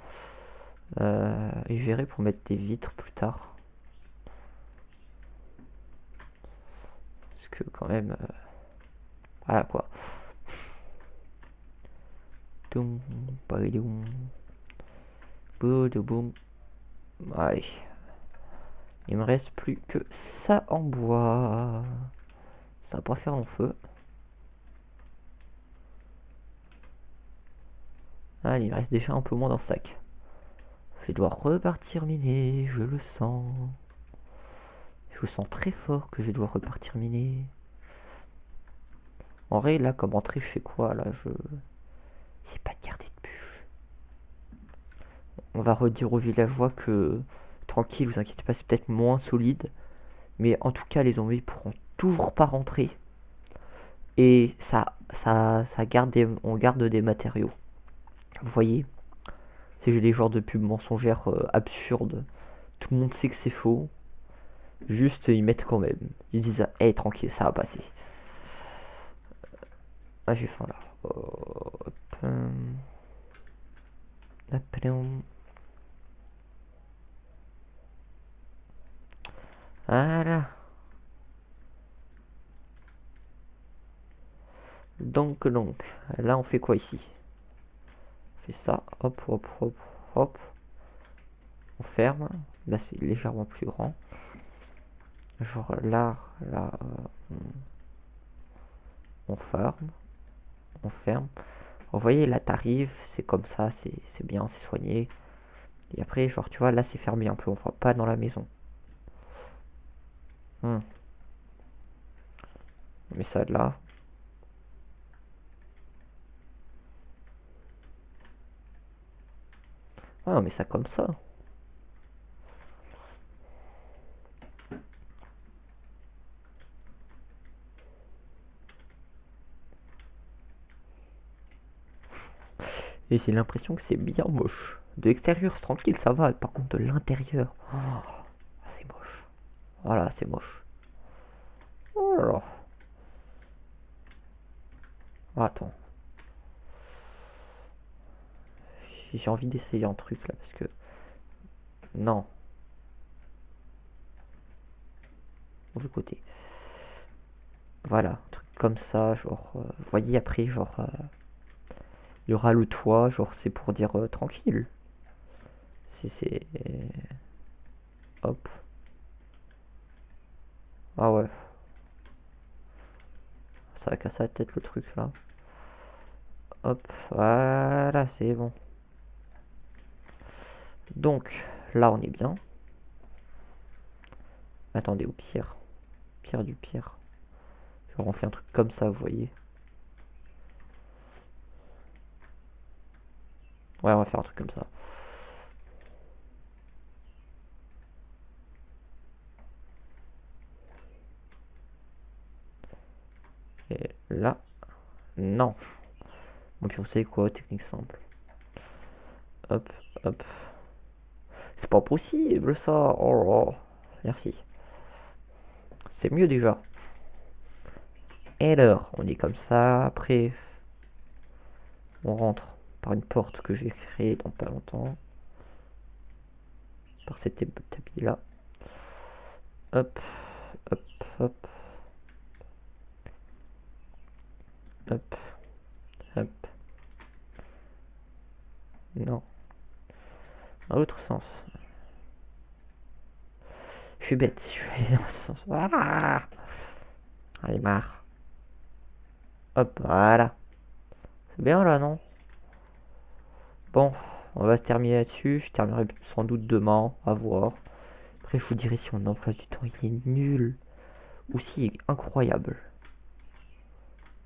Et je verrai pour mettre des vitres plus tard. Parce que quand même... voilà quoi. Toum, balidoum. Boudoum. Allez. Il me reste plus que ça en bois. Ça va pas faire long feu. Ah, il me reste déjà un peu moins dans le sac. Je vais devoir repartir miner, je le sens. Je le sens très fort que je vais devoir repartir miner. En vrai, là, comme entrée, je fais quoi là je... J'ai pas de garder de bûche. On va redire aux villageois que... Tranquille, vous inquiétez pas, c'est peut-être moins solide. Mais en tout cas, les zombies pourront toujours pas rentrer. Et ça garde on garde des matériaux. Vous voyez, c'est des genres de pubs mensongères absurdes. Tout le monde sait que c'est faux. Juste, ils mettent quand même. Ils disent, hey, tranquille, ça va passer. Ah, j'ai faim là. Hop. Voilà. Donc, là, on fait quoi ici? On fait ça. Hop, hop, hop, hop. On ferme. Là, c'est légèrement plus grand. Genre là, on ferme. On ferme. Vous voyez, là, t'arrives, c'est comme ça, c'est bien, c'est soigné. Et après, genre, tu vois, là, c'est fermé un peu, on voit pas dans la maison. On met ça là. Ouais, on met ça comme ça. Et j'ai l'impression que c'est bien moche. De l'extérieur, tranquille, ça va. Par contre, de l'intérieur, c'est moche. Voilà, c'est moche. Oh là là. Oh, attends. J'ai envie d'essayer un truc là parce que. Non. Mauvais côté. Voilà, un truc comme ça, genre. Vous voyez, après, genre. Il y aura le toit, genre, c'est pour dire tranquille. C'est. Hop. Ah ouais. Ça va casser la tête le truc là. Hop, voilà, c'est bon. Donc, là on est bien. Attendez, au pire. Pire du pire. Genre on fait un truc comme ça, vous voyez. Ouais, on va faire un truc comme ça. Et là, non. Bon, puis vous savez quoi, technique simple. Hop, hop. C'est pas possible ça. Oh, merci. C'est mieux déjà. Et alors, on est comme ça. Après, on rentre par une porte que j'ai créée dans pas longtemps. Par cette tapis là. Hop, hop, hop. Hop, hop. Non. Dans l'autre sens. Je suis bête, je fais dans ce sens. Ah, allez, marre. Hop, voilà. C'est bien là, non? Bon, on va se terminer là-dessus. Je terminerai sans doute demain, à voir. Après, je vous dirai si mon emploi du temps il est nul ou si il est incroyable.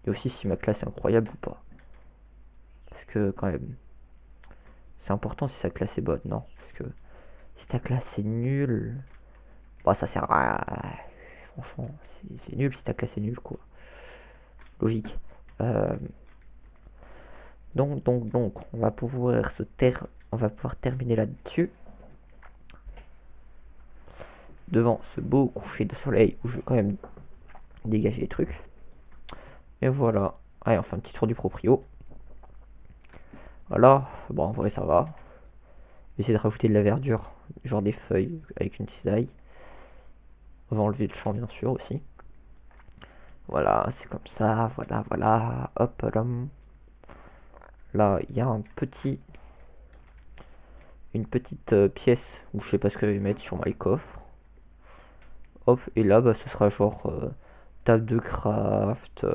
Et aussi si ma classe est incroyable ou pas. Parce que quand même, c'est important si sa classe est bonne, non? Parce que si ta classe est nulle, bah ça sert à... Franchement, c'est nul si ta classe est nulle, quoi. Logique. Donc, on va pouvoir on va pouvoir terminer là-dessus. Devant ce beau coucher de soleil où je vais quand même dégager les trucs. Et voilà. Allez, on fait un petit tour du proprio. Voilà. Bon, en vrai, ça va. Essayer de rajouter de la verdure, genre des feuilles avec une cisaille. On va enlever le champ, bien sûr, aussi. Voilà, c'est comme ça. Voilà. Hop, là, il y a une petite pièce où je sais pas ce que je vais mettre sur my coffre. Hop, et là, bah, ce sera genre table de craft,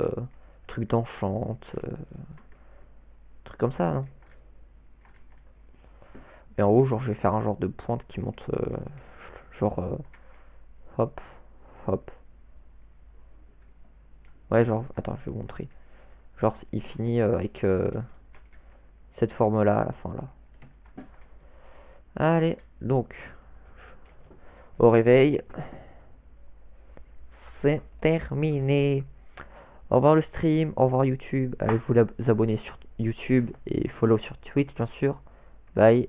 truc d'enchant, truc comme ça, non? Et en haut, genre, je vais faire un genre de pointe qui monte, genre, hop, hop. Ouais, genre, attends, je vais vous montrer. Genre, il finit avec cette forme-là à la fin, là. Allez, donc, au réveil. C'est terminé. Au revoir le stream, au revoir YouTube. Allez vous abonner sur YouTube et follow sur Twitch, bien sûr. Bye.